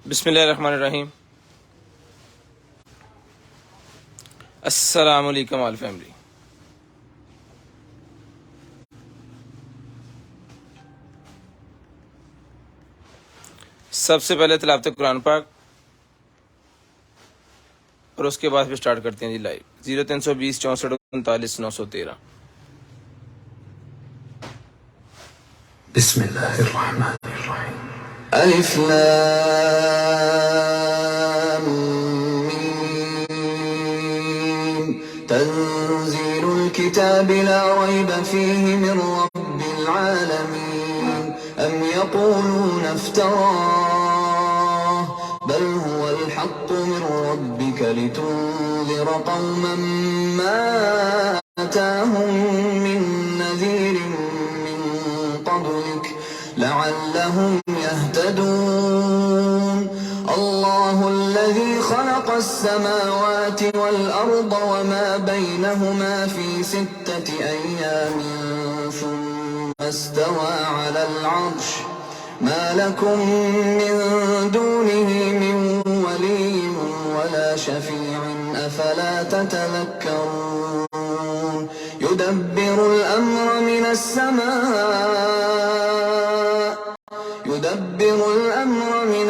बिस्मिल्लाहिर्रहमानिर्रहीम। अस्सलाम वालेकुम ऑल फैमिली। सबसे पहले तिलावत कुरान पाक और उसके बाद फिर स्टार्ट करते हैं जी लाइव। 0320 64 39 913। बिस्मिल्लाहिर्रहमानिर्रहीम। अलिफ लाम मीम तंजीलुल किताबि ला रैब फीहि मिन रब्बिल आलमीन अम यक़ूलून इफ्तराह बल हुवल हक़्क़ु मिन रब्बिका लितुन्ज़िर क़ौमन मा अताहुम मिन नज़ीरिन लअल्लहुम यहतदून। अल्लाहु अल्लज़ी खलक़स समावाति वल अर्द वमा बैनहुमा फी सित्तति अय्यामिन सुम्मा इस्तवा अलल अर्श मा लकुम मिन दूनिही मिन वलिय्यिन वला शफी'इन अफला ततज़क्करून। युदब्बिरुल अम्र मिनस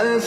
1000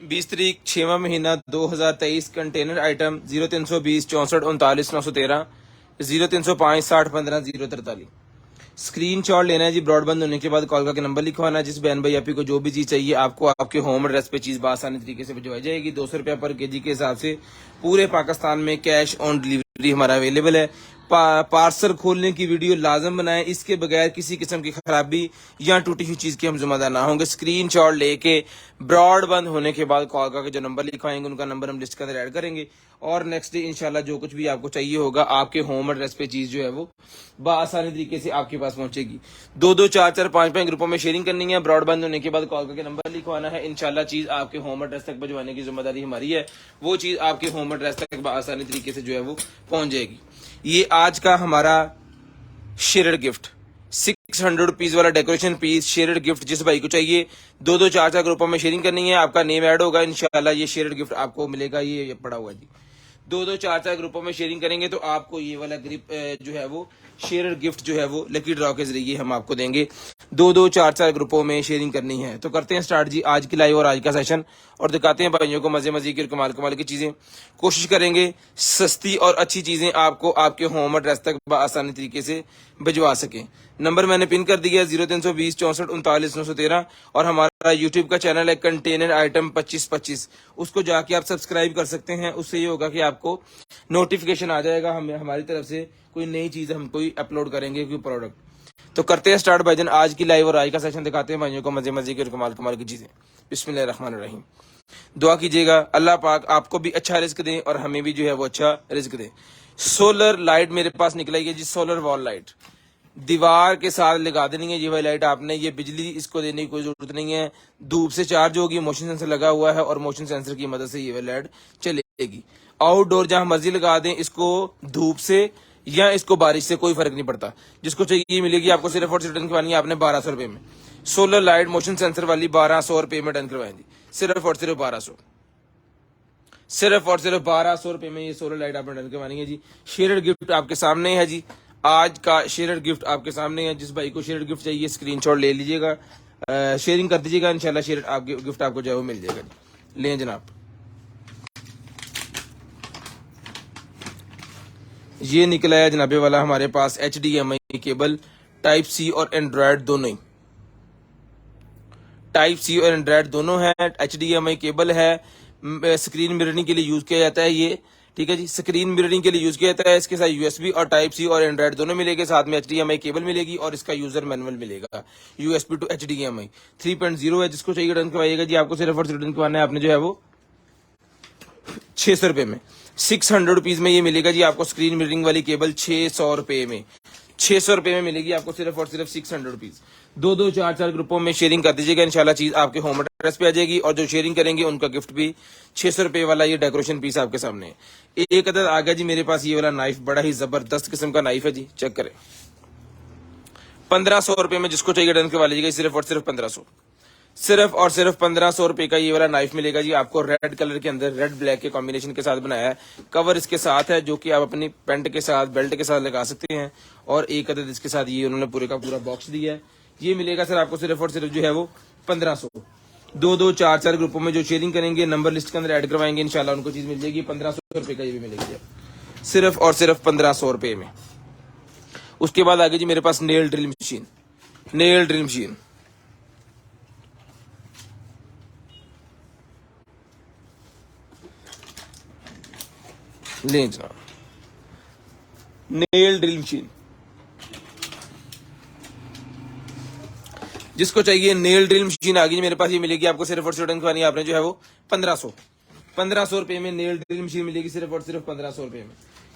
20 तारीख 6वां महीना 2023 कंटेनर आइटम 0320 64 39 913 0305 60 15 043। स्क्रीन शॉट लेना है जी। ब्रॉडबैंड होने के बाद कॉल करके नंबर लिखवाना है। जिस बहन भाई आपको जो भी चीज चाहिए आपको आपके होम एड्रेस पे चीज आसानी तरीके से भिजवाई जाएगी। 200 रुपया पर केजी के हिसाब से पूरे पाकिस्तान में कैश ऑन डिलीवरी हमारा अवेलेबल है। पार्सल खोलने की वीडियो लाजम बनाएं, इसके बगैर किसी किस्म की खराबी या टूटी हुई चीज के हम जिम्मेदार ना होंगे। स्क्रीन शॉट लेके ब्रॉडबैंड होने के बाद कॉल करके जो नंबर लिखवाएंगे उनका नंबर हम लिस्ट के अंदर ऐड करेंगे और नेक्स्ट डे इंशाल्लाह जो कुछ भी आपको चाहिए होगा आपके होम एड्रेस पे चीज जो है वो आसानी तरीके से आपके पास पहुंचेगी। 2-2, 4-4, 5-5 ग्रुपों में शेयरिंग करनी है। ब्रॉडबैंड होने के बाद कॉल करके नंबर लिखवाना है। इंशाल्लाह चीज आपके होम एड्रेस तक भिजवाने की जिम्मेदारी हमारी है। वो चीज आपके होम एड्रेस तक आसानी तरीके से जो है वो पहुंच जाएगी। ये आज का हमारा शेयर्ड गिफ्ट 600 रुपीज वाला डेकोरेशन पीस शेयर्ड गिफ्ट जिस भाई को चाहिए 2-2, 4-4 ग्रुपों में शेयरिंग करनी है। आपका नेम ऐड होगा इंशाल्लाह ये शेयर्ड गिफ्ट आपको मिलेगा। ये पड़ा हुआ जी 2-2, 4-4 ग्रुपों में शेयरिंग करेंगे तो आपको ये वाला ग्रिप जो है वो शेयर गिफ्ट जो है वो लकी ड्रॉ के जरिए हम आपको देंगे। 2-2, 4-4 ग्रुपों में शेयरिंग करनी है। तो करते हैं स्टार्ट जी आज की लाइव और आज का सेशन और दिखाते हैं भाइयों को मजे मजे की और कमाल कमाल की चीजें। कोशिश करेंगे सस्ती और अच्छी चीजें आपको आपके होम एड्रेस तक आसानी तरीके से भिजवा सके। नंबर मैंने पिन कर दिया 0320 64 39 913 और हमारा यूट्यूब का चैनल है कंटेनर आइटम 2525, उसको जाके आप सब्सक्राइब कर सकते हैं। उससे ये होगा कि आपको नोटिफिकेशन आ जाएगा हमारी तरफ से कोई नई चीज हम कोई अपलोड करेंगे कोई प्रोडक्ट। तो करते हैं स्टार्ट भाईजान आज की लाइव और आज का सेशन दिखाते हैं भाइयों को मजे मजे की और कमाल कमाल की चीजें। बिस्मिल्लाहिर्रहमानिर्रहीम। दुआ कीजिएगा अल्लाह पाक आपको भी अच्छा रिस्क दें और हमें भी जो है वो अच्छा रिस्क दें। सोलर लाइट मेरे पास निकलाई है जी, सोलर वॉल लाइट दीवार के साथ लगा देनी है। ये वाली लाइट आपने ये बिजली इसको देने की कोई जरूरत नहीं है, धूप से चार्ज होगी, मोशन सेंसर लगा हुआ है और मोशन सेंसर की मदद से ये वाली लाइट चलेगी। आउटडोर जहां मर्जी लगा दें, इसको धूप से या इसको बारिश से कोई फर्क नहीं पड़ता। जिसको चाहिए मिलेगी आपको सिर्फ और सिर्फ डन करवानी है आपने 1200 रुपए में। सोलर लाइट मोशन सेंसर वाली 1200 रुपए में डन करवाएंगी, सिर्फ और सिर्फ 1200। सिर्फ और सिर्फ 1200 रुपए में ये सोलर लाइट आपने डन करवानी है जी। शेयर्ड गिफ्ट आपके सामने है जी, आज का शेयर्ड गिफ्ट आपके सामने है। जिस भाई को शेयर्ड गिफ्ट चाहिए स्क्रीनशॉट ले लीजिएगा, शेयरिंग कर दीजिएगा, इंशाल्लाह शेयर्ड आपके गिफ्ट आपको जो है वो मिल जाएगा जी। लें जनाब, ये निकला है जनाबे वाला हमारे पास HDMI केबल, टाइप सी और एंड्रॉयड दोनों ही, टाइप सी और एंड्रॉयड दोनों है। HDMI केबल है, स्क्रीन मिररिंग के लिए यूज किया जाता है ये, ठीक है जी। स्क्रीन मिररिंग के लिए यूज किया जाता है। इसके साथ USB और टाइप सी और एंड्रॉयड दोनों मिलेंगे, साथ में HDMI केबल मिलेगी और इसका यूजर मैनुअल मिलेगा। USB टू HDMI 3.0 है। जिसको चाहिए डन करवाइएगा जी, आपको सिर्फ और सिर्फ डन करवाना है आपने जो है वो 600 रुपए में, 600 रुपीज में ये मिलेगा जी आपको स्क्रीन मिररिंग वाली केबल 600 रुपए में, 600 रुपए में मिलेगी आपको सिर्फ और सिर्फ 600 रुपीज। 2-2 4-4 ग्रुपों में शेयरिंग कर दीजिएगा, इंशाल्लाह चीज आपके होम एड्रेस पे आ जाएगी और जो शेयरिंग करेंगे उनका गिफ्ट भी 600 रुपए वाला ये डेकोरेशन पीस आपके सामने है। एक अदद आ गया जी मेरे पास ये वाला नाइफ, बड़ा ही जबरदस्त किस्म का नाइफ है जी, चेक करें। 1500 रुपए में जिसको चाहिए डन करवा लीजिएगा, सिर्फ और सिर्फ 1500, सिर्फ और सिर्फ 1500 रुपए का ये वाला नाइफ मिलेगा जी आपको। रेड कलर के अंदर रेड ब्लैक के कॉम्बिनेशन के साथ बनाया है। कवर इसके साथ है जो कि आप अपनी पैंट के साथ बेल्ट के साथ लगा सकते हैं और एक अदद इसके साथ ये उन्होंने पूरे का पूरा बॉक्स दिया है। ये मिलेगा सर आपको सिर्फ और सिर्फ जो है वो 1500। 2-2 4-4 ग्रुपों में जो शेयरिंग करेंगे नंबर लिस्ट के अंदर ऐड करवाएंगे, इंशाल्लाह उनको चीज मिल जाएगी। 1500 रुपए का ये भी मिलेगी सिर्फ और सिर्फ 1500 रुपए में। उसके बाद आगे जी मेरे पास nail drill machine, nail drill machine लें जनाब, नेल ड्रिल मशीन जिसको चाहिए नेल ड्रिल मशीन आ गई मेरे पास। ये मिलेगी आपको सिर्फ और सिर्फ डन करवानी है आपने जो है वो 1500 रुपए में नेल ड्रिल मशीन मिलेगी सिर्फ और सिर्फ 1500 रुपए में।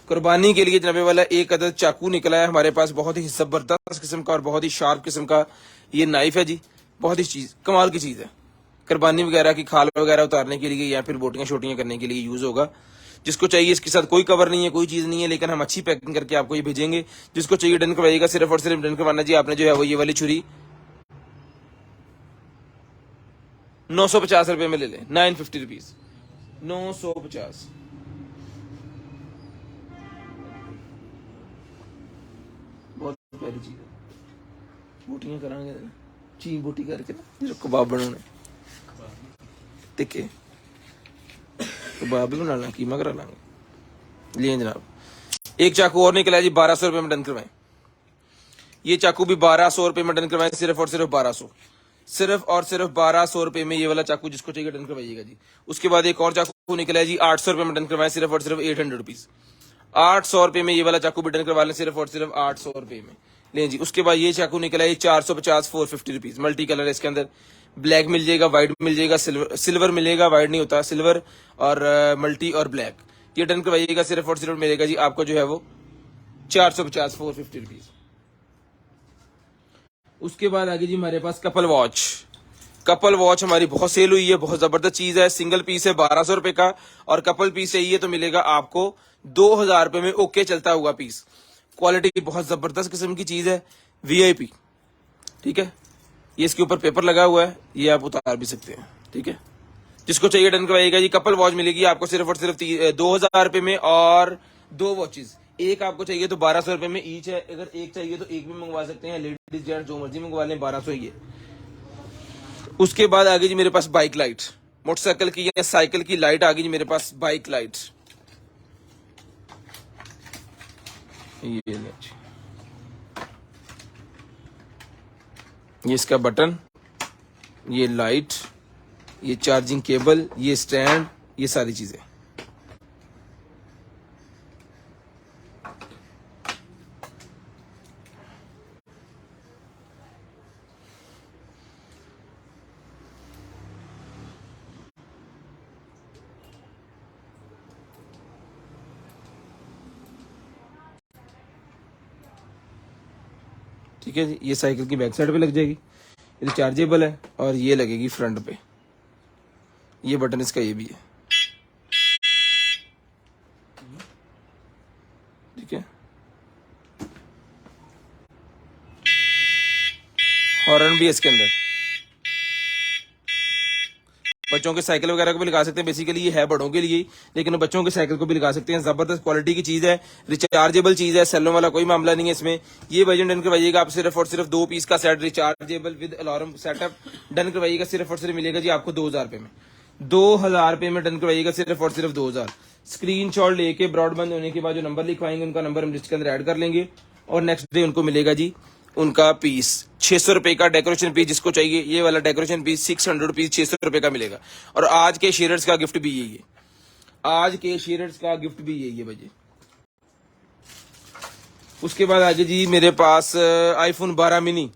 कुर्बानी के लिए जनाबे वाला एक अदद चाकू निकला है हमारे पास, बहुत ही जबरदस्त किस्म का और बहुत ही शार्प किस्म का ये नाइफ है जी, बहुत ही चीज कमाल की चीज है। कुर्बानी वगैरह की खाल वगैरह उतारने के लिए या फिर बोटियां शोटियां करने के लिए यूज होगा। जिसको चाहिए इसके साथ कोई कवर नहीं है, कोई चीज नहीं है, लेकिन हम अच्छी पैकिंग करके आपको ये भेजेंगे। जिसको चाहिए डन करवाइएगा, सिर्फ और सिर्फ डन करवाना जी आपने जो है वो ये वाली छुरी 950 रुपए में ले लें, 950 रुपीज, 950। बहुत प्यारी चीज है, बोटियां करांगे ची बोटी करके ना कबाब बनाने टिके, कबाब भी बना लें, कीमा करा लेंगे। लिए जनाब, एक चाकू और निकला है जी 1200 रुपए में डन करवाएं। ये चाकू भी 1200 रुपए में डन करवाएं, सिर्फ और सिर्फ 1200, सिर्फ और सिर्फ 1200 रुपए में ये वाला चाकू जिसको चाहिए डन करवाइएगा जी। उसके बाद एक और चाकू निकला है जी 800 रुपए में डन करवाएं, सिर्फ और सिर्फ 800 रुपीज, 800 रुपए में ये वाला चाकू भी डन करवा लें, सिर्फ और सिर्फ 800 रुपए में लें जी। उसके बाद ये चाकू निकला है 450 450 रुपीज, मल्टी कलर है इसके अंदर, ब्लैक मिल जाएगा, व्हाइट मिल जाएगा, सिल्वर मिलेगा, व्हाइट नहीं होता, सिल्वर और मल्टी और ब्लैक। ये डन करवाइएगा, सिर्फ और सिर्फ मिलेगा जी आपको जो है वो 450 450 रुपीज। उसके बाद आगे जी हमारे पास कपल वॉच, कपल वॉच हमारी बहुत सेल हुई है, बहुत जबरदस्त चीज है। सिंगल पीस है 1200 रुपए का और कपल पीस चाहिए तो मिलेगा आपको 2000 रुपए में, ओके चलता हुआ पीस। क्वालिटी बहुत जबरदस्त किस्म की चीज है, VIP, ठीक है। ये इसके ऊपर पेपर लगा हुआ है, ये आप उतार भी सकते हैं, ठीक है। जिसको चाहिए डन करवाइएगा जी। कपल वॉच मिलेगी आपको सिर्फ और सिर्फ 2000 रुपए में और 2 वॉचेस। एक आपको चाहिए तो 1200 रुपए में ईच है, अगर एक चाहिए तो एक भी मंगवा सकते हैं, लेडीज जेंट्स जो मर्जी मंगवा लें, 1200 ही है। उसके बाद आ गई जी मेरे पास बाइक लाइट, मोटरसाइकिल की या साइकिल की लाइट आ गई जी मेरे पास, बाइक लाइट। ये इसका बटन, ये लाइट, ये चार्जिंग केबल, ये स्टैंड, ये सारी चीजें। ठीक है जी, ये साइकिल की बैक साइड पे लग जाएगी, ये रिचार्जेबल है और ये लगेगी फ्रंट पे। ये बटन इसका ये भी है, ठीक है। हॉर्न भी है इसके अंदर, बच्चों के साइकिल वगैरह को भी लगा सकते हैं। बेसिकली ये है बड़ों के लिए, लेकिन बच्चों के साइकिल को भी लगा सकते हैं। जबरदस्त क्वालिटी की चीज है, रिचार्जेबल चीज है, सेलों वाला कोई मामला नहीं है इसमें। ये वर्जन डन करवाइएगा आप सिर्फ और सिर्फ 2 पीस का set rechargeable with alarm setup done करवाइएगा, सिर्फ और सिर्फ मिलेगा जी आपको 2000 रुपए में। 2000 रुपए में डन करवाइएगा सिर्फ और सिर्फ 2000। स्क्रीनशॉट लेके ब्रॉडबैंड होने के बाद जो नंबर लिखवाएंगे उनका नंबर हम लिस्ट के अंदर ऐड कर लेंगे और नेक्स्ट डे उनको मिलेगा जी उनका पीस 600 रुपए का डेकोरेशन पीस। जिसको चाहिए ये वाला डेकोरेशन पीस 600 रुपीज 600 रुपए का मिलेगा। और आज के शेयर्स का गिफ्ट भी यही है, आज के शेयर्स का गिफ्ट भी यही है भाई। उसके बाद आगे जी मेरे पास आईफोन 12 मिनी,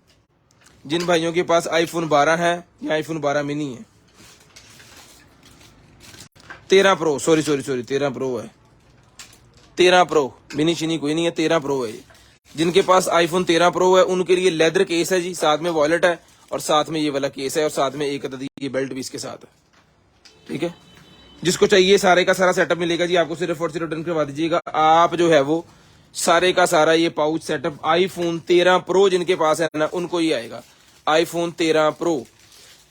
जिन भाइयों के पास आईफोन 12 है या आईफोन 12 मिनी है, 13 प्रो, सॉरी 13 प्रो है, 13 प्रो, मिनी शिनी कोई नहीं है, 13 प्रो है ये। जिनके पास आईफोन 13 प्रो है उनके लिए लेदर केस है जी, साथ में वॉलेट है और साथ में ये वाला केस है और साथ में एक अदद ये बेल्ट भी इसके साथ है। ठीक है, जिसको चाहिए सारे का सारा सेटअप मिलेगा जी आपको, सिर्फ और सिर्फ रिटर्न करवा दीजिएगा आप। जो है वो सारे का सारा ये पाउच सेटअप आईफोन 13 प्रो जिनके पास है ना उनको ही आएगा, आईफोन 13 प्रो।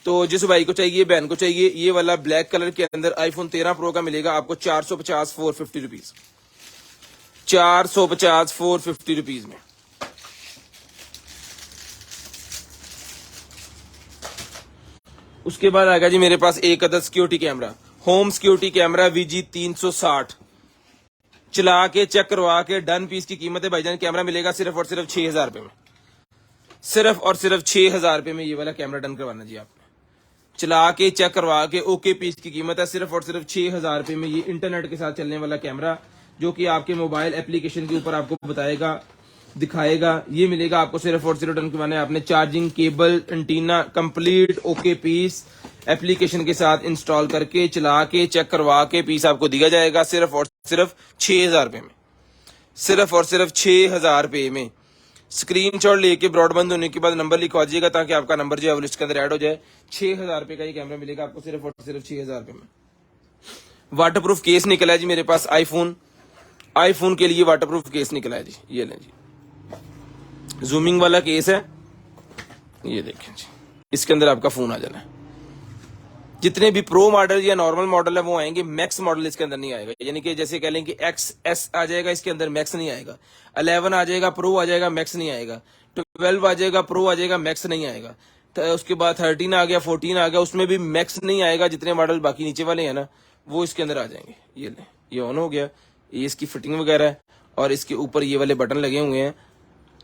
तो जिस भाई को चाहिए, बहन को चाहिए, ये वाला ब्लैक कलर के अंदर आईफोन 13 प्रो का मिलेगा आपको 450 450 रुपीज, 450 450 रुपीज में। उसके बाद आएगा जी मेरे पास एक अदद security camera, home security camera VG 360, चला के चेक करवा के डन पीस की कीमत है भाईजान। कैमरा मिलेगा सिर्फ और सिर्फ 6000 रुपए में, सिर्फ और सिर्फ 6000 रुपए में ये वाला कैमरा डन करवाना जी आपने। चला के चेक करवा के ओके पीस की कीमत है सिर्फ और सिर्फ 6000 रुपए में। ये इंटरनेट के साथ चलने वाला कैमरा जो कि आपके मोबाइल एप्लीकेशन के ऊपर आपको बताएगा, दिखाएगा, ये मिलेगा आपको सिर्फ और सिर्फ डन करवाना है आपने। Charging cable, antenna complete okay piece application के साथ इंस्टॉल करके चला के चेक करवा के पीस आपको दिया जाएगा सिर्फ और सिर्फ 6000 रुपए में, सिर्फ और सिर्फ 6000 रुपए में। स्क्रीनशॉट लेके ब्रॉडबैंड होने के बाद नंबर लिखवा दीजिएगा ताकि आपका नंबर जो है वो लिस्ट के अंदर ऐड हो जाए। 6000 रुपए का ये कैमरा मिलेगा आपको सिर्फ और सिर्फ 6000 रुपए में। वाटरप्रूफ केस निकला है जी मेरे पास, आईफोन के लिए वाटरप्रूफ केस निकला है जी, ये लें जी, जूमिंग वाला केस है, ये देखें जी, इसके अंदर आपका फोन आ जाना है। जितने भी प्रो मॉडल या नॉर्मल मॉडल है वो आएंगे, मैक्स मॉडल इसके अंदर नहीं आएगा। यानी कि जैसे कह लें कि XS आ जाएगा, इसके अंदर मैक्स नहीं आएगा। 11 आ जाएगा, प्रो आ जाएगा, मैक्स नहीं आएगा। 12 आ जाएगा, प्रो आ जाएगा, मैक्स नहीं आएगा। तो उसके बाद 13 आ गया, 14 आ गया, उसमें भी मैक्स नहीं आएगा। जितने मॉडल बाकी नीचे वाले हैं ना वो इसके अंदर आ जाएंगे। ये ले, ये ऑन हो गया, ये इसकी फिटिंग वगैरह है और इसके ऊपर ये वाले बटन लगे हुए हैं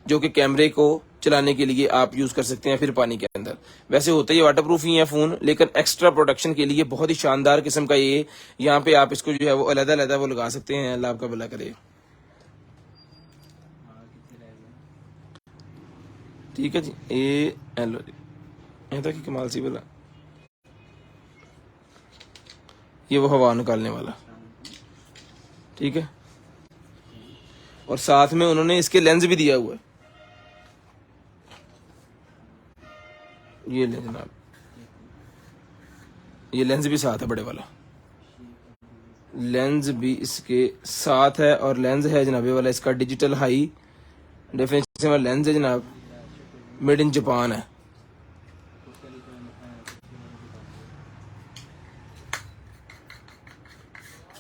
जो कि कैमरे को चलाने के लिए आप यूज कर सकते हैं फिर पानी के अंदर। वैसे होता ही वाटरप्रूफ ही है फोन, लेकिन एक्स्ट्रा प्रोटेक्शन के लिए बहुत ही शानदार किस्म का ये, यहाँ पे आप इसको जो है वो अलग-अलग वो लगा सकते हैं। अल्लाह आपका भला करे। ठीक है जी, ये हेलो जी, ये था कि कमाल सी बोला, ये वो हवा निकालने वाला। ठीक है, और साथ में उन्होंने इसके लेंस भी दिया हुआ है, ये ले जनाब, ये लेंस भी साथ है, बड़े वाला लेंस भी इसके साथ है। और लेंस है जनाब ये वाला इसका डिजिटल हाई डेफिनेशन वाला लेंस है जनाब, मेड इन जापान है।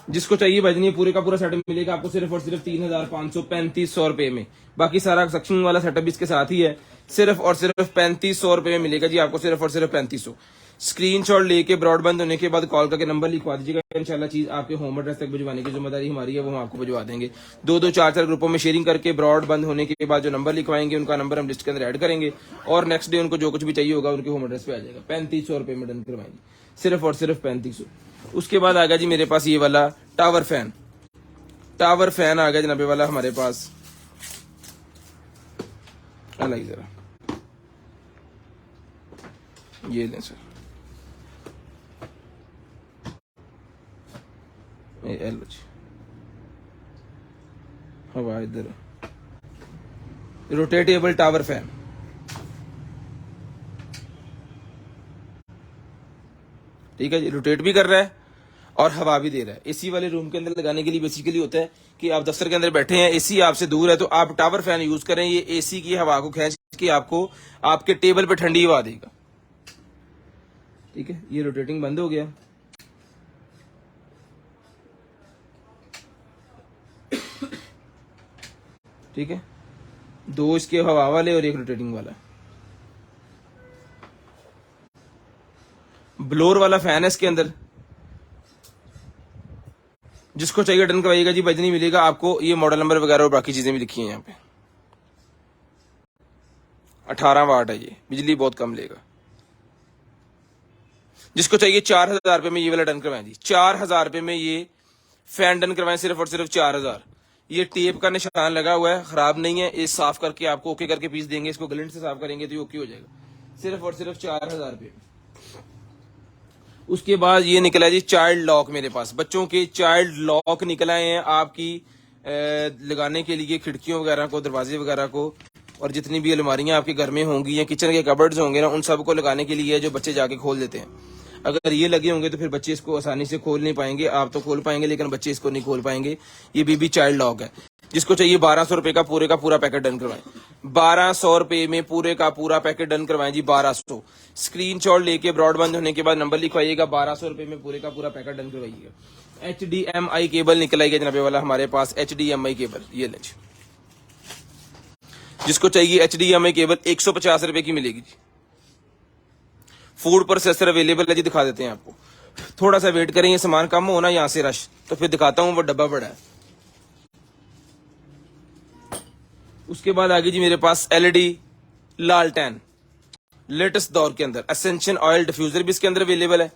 जिसको चाहिए भाई ये पूरे का पूरा सेटअप मिलेगा आपको सिर्फ और सिर्फ 3500 रुपए में। बाकी सारा सक्शन वाला सेटअप इसके साथ ही है, सिर्फ और सिर्फ 3500 रुपए में मिलेगा जी आपको, सिर्फ और सिर्फ 3500। स्क्रीनशॉट लेके ब्रॉडबैंड होने के बाद कॉल करके नंबर लिखवा दीजिएगा, इंशाल्लाह चीज आपके होम एड्रेस तक भिजवाने की जिम्मेदारी हमारी है, वो हम आपको भिजवा देंगे। 2-2 4-4 ग्रुपों में शेयरिंग करके ब्रॉडबैंड होने के बाद जो नंबर लिखवाएंगे उनका नंबर हम लिस्ट के अंदर ऐड करेंगे और नेक्स्ट डे उनको जो कुछ भी चाहिए होगा उनके होम एड्रेस पे आ जाएगा। 3500 रुपए में डन करवाएंगे, सिर्फ और सिर्फ 3500। उसके बाद आ गया जी मेरे पास ये वाला टावर फैन आ गया जनाबे वाला हमारे पास। अलग जरा ये लें सर, एलो जी, हवा इधर, रोटेटेबल टावर फैन। ठीक है जी, रोटेट भी कर रहा है और हवा भी दे रहा है। एसी वाले रूम के अंदर लगाने के लिए बेसिकली होता है कि आप दफ्तर के अंदर बैठे हैं, एसी आपसे दूर है, तो आप टावर फैन यूज करें। ये एसी की हवा को खींच के आपको आपके टेबल पे ठंडी हवा देगा। ठीक है, ये रोटेटिंग बंद हो गया। ठीक है, दो इसके हवा वाले और एक रोटेटिंग वाला। ब्लोर वाला फैन है इसके अंदर, जिसको चाहिए डन करवाइएगा जी, बजनी मिलेगा आपको। ये मॉडल नंबर वगैरह और बाकी चीजें भी लिखी हैं यहाँ पे। 18 वाट है ये, बिजली बहुत कम लेगा। जिसको चाहिए 4,000 रुपए में ये वाला डन करवाएं जी, 4,000 रुपए में ये फैन डन करवाएं, सिर्फ और सिर्फ 4,000। ये टेप का निशान लगा हुआ है, खराब नहीं है। ये साफ करके आपको ओके करके पीस देंगे, इसको ग्लिंड से साफ करेंगे तो ये ओके हो जाएगा, सिर्फ और सिर्फ 4,000 रुपए। उसके बाद ये निकला है जी चाइल्ड लॉक, मेरे पास बच्चों के चाइल्ड लॉक निकल आए हैं आपकी लगाने के लिए खिड़कियों वगैरह को, दरवाजे वगैरह को, और जितनी भी अलमारियां आपके घर में होंगी या किचन के कबर्ड्स होंगे ना, उन सबको लगाने के लिए जो बच्चे जाके खोल देते हैं। अगर ये लगे होंगे तो फिर बच्चे इसको आसानी से खोल नहीं पाएंगे। आप तो खोल पाएंगे लेकिन बच्चे इसको नहीं खोल पाएंगे। ये बीबी चाइल्ड लॉक है। जिसको चाहिए 1,200 रुपए का पूरा पैकेट डन करवाएं। 1,200 रुपए में पूरे का पूरा पैकेट डन करवाएं जी, 1,200। स्क्रीनशॉट लेके ब्रॉडबैंड होने के बाद नंबर लिखवाइएगा, 1,200 रुपए में पूरे का पूरा पैकेट डन करवाइएगा। HDMI केबल निकल आएगा जनाबे वाला हमारे पास, HDMI केबल ये लें। जिसको चाहिए HDMI केबल 150 रुपए की मिलेगी जी। फूड प्रोसेसर अवेलेबल है जी, दिखा देते हैं आपको। थोड़ा सा वेट करें, ये सामान कम हो ना यहाँ से रश, तो फिर दिखाता हूँ वो डब्बा बड़ा है। उसके बाद आगे जी मेरे पास LED लालटेन, लेटेस्ट दौर के अंदर। एसेंशियल ऑयल डिफ्यूजर भी इसके अंदर अवेलेबल है,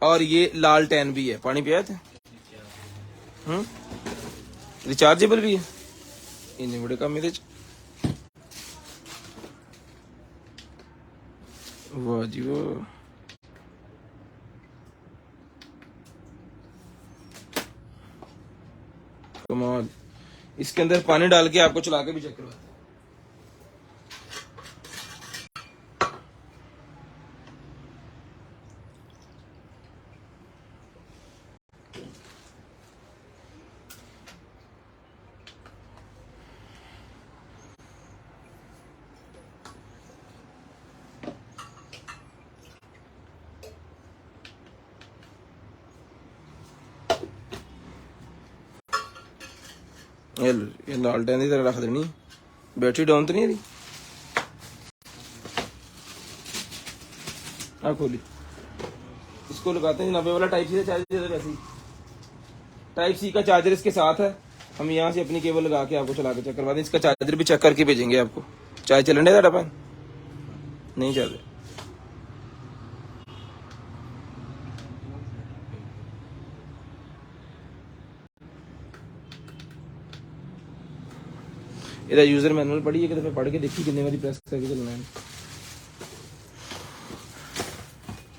और ये लालटेन भी है। पानी पिया थे, रिचार्जेबल भी है। इन्हें बड़े काम मेरे वाह जी वाह। कमाल। इसके अंदर पानी डाल के आपको चला के भी चेक करवाते हैं। ये लालटेन की तरह रख देनी। बैटरी डाउन तो नहीं है? हाँ खोली, इसको लगाते हैं। 90 वाला टाइप सी का चार्जर है, वैसे ही टाइप सी का चार्जर इसके साथ है। हम यहाँ से अपनी केबल लगा के आपको चला के चेक करवा दें। इसका चार्जर भी चेक करके भेजेंगे आपको। चाय चलने का डब्बा नहीं चल रहा। ਇਹਦਾ यूजर मैनुअल पढ़ी एक दफे, पढ़ के देखी कितने बारी प्रेस करके चलना है।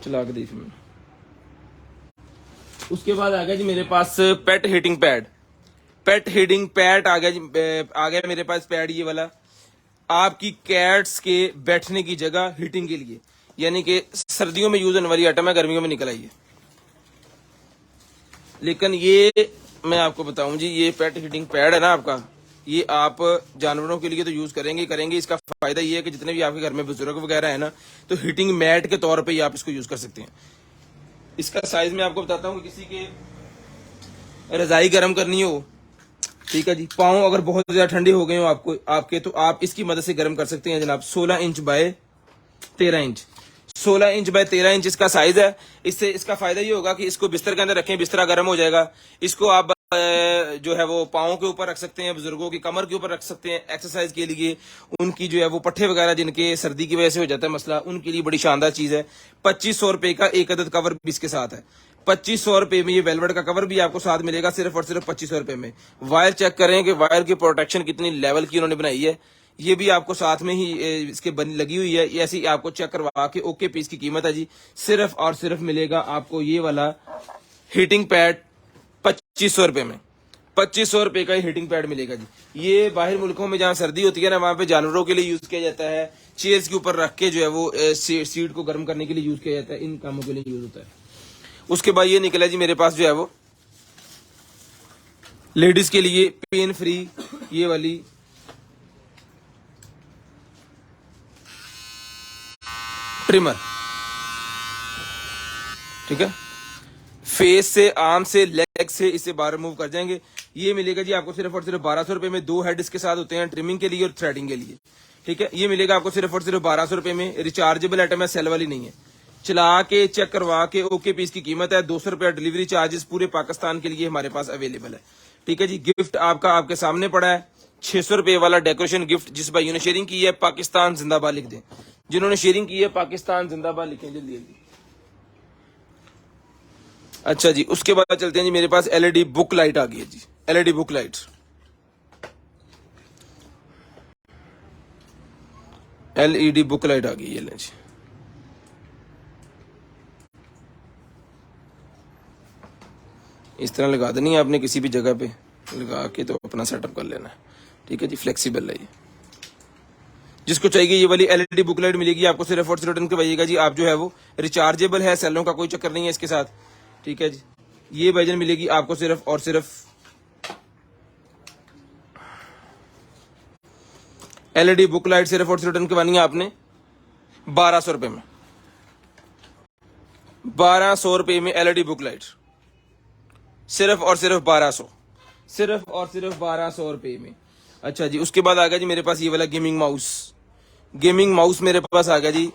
चला के देखिए। उसके बाद आ गया जी मेरे पास पेट हीटिंग पैड। पेट हीटिंग पैड आ गया जी, आ गया मेरे पास पैड ये वाला। आपकी कैट्स के बैठने की जगह हीटिंग के लिए, यानी कि सर्दियों में यूज होने वाली आइटम है, गर्मियों में निकल आई है। लेकिन ये मैं आपको बताऊं जी, ये पेट हीटिंग पैड है ना आपका, ये आप जानवरों के लिए तो यूज करेंगे। इसका फायदा ये है कि जितने भी आपके घर में बुजुर्ग वगैरह है ना, तो हीटिंग मैट के तौर पे ही आप इसको यूज कर सकते हैं। इसका साइज मैं आपको बताता हूँ। किसी के रजाई गर्म करनी हो, ठीक है जी, पाँव अगर बहुत ज्यादा ठंडे हो गए हो आपके, तो आप इसकी मदद से गर्म कर सकते हैं जनाब। 16 inch by 13 inch, 16 inch by 13 inch इसका साइज है। इससे इसका फायदा ये होगा कि इसको बिस्तर के अंदर रखें, बिस्तरा गर्म हो जाएगा। इसको आप जो है वो पाँव के ऊपर रख सकते हैं, बुजुर्गों की कमर के ऊपर रख सकते हैं एक्सरसाइज के लिए। उनकी जो है वो पट्ठे वगैरह जिनके सर्दी की वजह से हो जाता है मसला, उनके लिए बड़ी शानदार चीज है। 2500 रुपए का एक अदद कवर भी इसके साथ है। 2500 रुपए में ये वेलवेट का कवर भी आपको साथ मिलेगा, सिर्फ और सिर्फ 2500 रुपए में। वायर चेक करें कि वायर की प्रोटेक्शन कितनी लेवल की उन्होंने बनाई है। ये भी आपको साथ में ही इसके लगी हुई है। ऐसी आपको चेक करवा के ओके पीस की कीमत है जी, सिर्फ और सिर्फ मिलेगा आपको ये वाला हीटिंग पैड 2500 रुपए में। 2500 रुपए का हीटिंग पैड मिलेगा जी। ये बाहर मुल्कों में जहां सर्दी होती है ना, वहां पे जानवरों के लिए यूज किया जाता है। चेयर्स के ऊपर रख के जो है वो सीट को गर्म करने के लिए यूज किया जाता है। इन कामों के लिए यूज होता है। उसके बाद ये निकला जी मेरे पास जो है वो लेडीज के लिए पेन फ्री ये वाली ट्रिमर। ठीक है। फेस से, आर्म से, लेग से इसे बाहर रिमूव कर जाएंगे। ये मिलेगा जी आपको सिर्फ और सिर्फ 1200 रुपए में। 2 हेड इसके साथ होते हैं ट्रिमिंग के लिए और थ्रेडिंग के लिए, ठीक है। ये मिलेगा आपको सिर्फ और सिर्फ 1200 रुपए में। रिचार्जेबल आइटम है, सेल वाली नहीं है। चला के चेक करवा के ओके पीस की कीमत है 200 रुपया। डिलीवरी चार्जेस पूरे पाकिस्तान के लिए हमारे पास अवेलेबल है, ठीक है जी। गिफ्ट आपका आपके सामने पड़ा है 600 रुपए वाला डेकोरेशन गिफ्ट। जिस भाइयों ने शेयरिंग की है पाकिस्तान जिंदाबाद लिख दें। जिन्होंने शेयरिंग की है पाकिस्तान जिंदाबाद लिखें जल्दी जल्दी। अच्छा जी, उसके बाद चलते हैं जी, मेरे पास एलईडी बुक लाइट आ गई है जी। LED book light, LED book light आ गई है जी। इस तरह लगा देनी है आपने, किसी भी जगह पे लगा के तो अपना सेटअप कर लेना है, ठीक है जी। फ्लेक्सिबल है ये। जिसको चाहिए ये वाली एलईडी बुक लाइट मिलेगी आपको सिर्फ और सिर्फ रिटर्न करवाइएगा जी आप, जो है वो रिचार्जेबल है, सेलों का कोई चक्कर नहीं है इसके साथ, ठीक है जी। ये वर्जन मिलेगी आपको सिर्फ और सिर्फ एलईडी बुक लाइट सिर्फ और सिर्फ रिटर्न करवानी है आपने 1200 रुपए में। 1200 रुपए में एलईडी बुक लाइट, सिर्फ और सिर्फ 1200, सिर्फ और सिर्फ 1200 रुपए में। अच्छा जी, उसके बाद आ गया जी मेरे पास ये वाला गेमिंग माउस। गेमिंग माउस मेरे पास आ गया जी,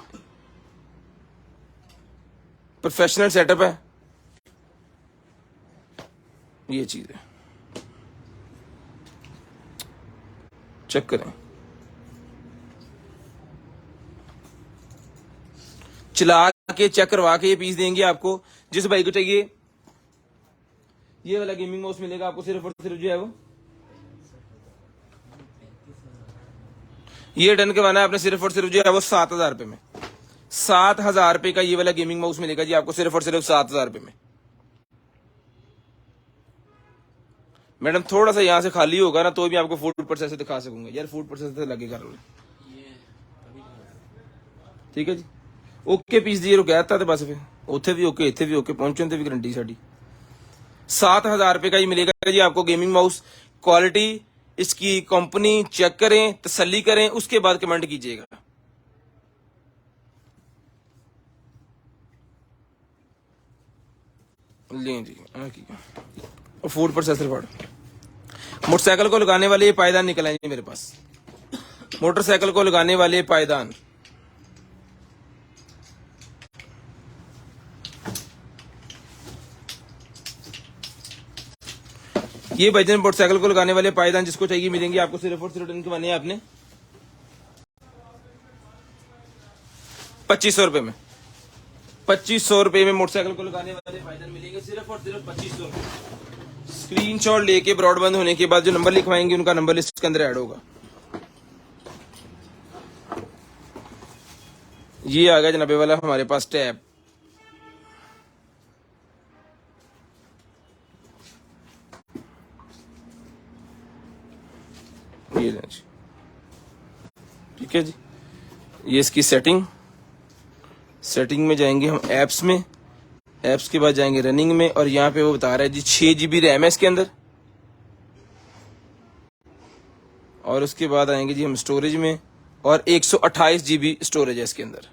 प्रोफेशनल सेटअप है, ये चीज है, चेक करें। चला के चेक करवा के ये पीस देंगे आपको। जिस भाई को चाहिए ये वाला गेमिंग माउस मिलेगा आपको सिर्फ और सिर्फ जो है वो, ये डन करवाना है आपने सिर्फ और सिर्फ जो है वो 7000 रुपए में। 7000 रुपए का ये वाला गेमिंग माउस मिलेगा जी आपको सिर्फ और सिर्फ 7000 रुपए में। मैडम थोड़ा सा यहां से खाली होगा ना तो भी आपको फूड प्रोसेसर दिखा सकूंगा यार। फूड प्रोसेसर लगे कर लो, ठीक है जी। ओके पीस दिए रो कहता तो बस फिर उथे भी ओके, इथे भी ओके, पहुंचने ते भी गारंटी साडी। 7000 रुपए का ये मिलेगा जी आपको गेमिंग माउस। क्वालिटी इसकी कंपनी चेक करें, तसल्ली करें, उसके बाद कमेंट कीजिएगा। लें जी, फूड प्रोसेसर फाड़। मोटरसाइकिल को लगाने वाले ये पायदान निकल आए मेरे पास। मोटरसाइकिल को लगाने वाले पायदान, ये भाईजान मोटरसाइकिल को लगाने वाले पायदान जिसको चाहिए मिलेंगे आपको सिर्फ और सिर्फ रिटर्न करवाने हैं आपने 2500 रुपए में। 2500 रुपए में मोटरसाइकिल को लगाने वाले पायदान मिलेंगे सिर्फ और सिर्फ 2500 रुपए। स्क्रीनशॉट लेके ब्रॉडबैंड होने के बाद जो नंबर लिखवाएंगे उनका नंबर लिस्ट के अंदर ऐड होगा। ये आ गया जनाबे वाला हमारे पास टैब। ये जी, ठीक है जी। ये इसकी सेटिंग में जाएंगे हम ऐप्स में, ऐप्स के बाद जाएंगे रनिंग में, और यहाँ पे वो बता रहा है जी 6 GB रैम है इसके अंदर, और उसके बाद आएंगे जी हम स्टोरेज में, और 128 GB स्टोरेज है इसके अंदर,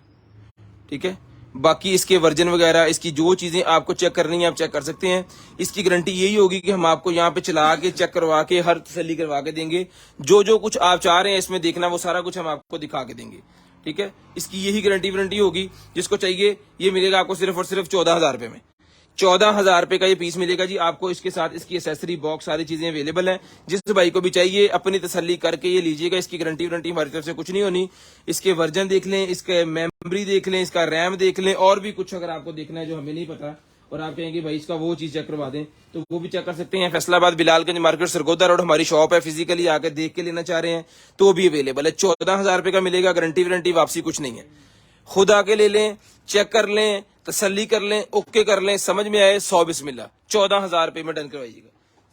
ठीक है। बाकी इसके वर्जन वगैरह, इसकी जो चीजें आपको चेक करनी है आप चेक कर सकते हैं। इसकी गारंटी यही होगी कि हम आपको यहाँ पे चला के चेक करवा के हर तसल्ली करवा के देंगे। जो जो कुछ आप चाह रहे हैं इसमें देखना वो सारा कुछ हम आपको दिखा के देंगे, ठीक है। इसकी यही गारंटी होगी। जिसको चाहिए ये मिलेगा आपको सिर्फ और सिर्फ 14000 रुपए में। 14000 रुपए का ये पीस मिलेगा जी आपको। इसके साथ इसकी एसेसरी बॉक्स सारी चीजें अवेलेबल हैं। जिस भाई को भी चाहिए अपनी तसल्ली करके ये लीजिएगा। इसकी गारंटी हमारी तरफ से कुछ नहीं होनी। इसके वर्जन देख लें, इसके मेमोरी देख लें, इसका रैम देख लें, और भी कुछ अगर आपको देखना है जो हमें नहीं पता और आप कहेंगे भाई इसका वो चीज चेक करवा दें तो वो भी चेक कर सकते हैं। फैसलाबाद बिलालगंज मार्केट सरगोदा रोड हमारी शॉप है। फिजिकली आकर देख के लेना चाह रहे हैं तो भी अवेलेबल है। 14000 रुपए का मिलेगा। गारंटी वापसी कुछ नहीं है। खुद आके ले लें, चेक कर लें, तसल्ली कर लें, ओके कर लें, समझ में आए 100 बिस्मिल्लाह। 14000 रुपए में डन करवाइएगा।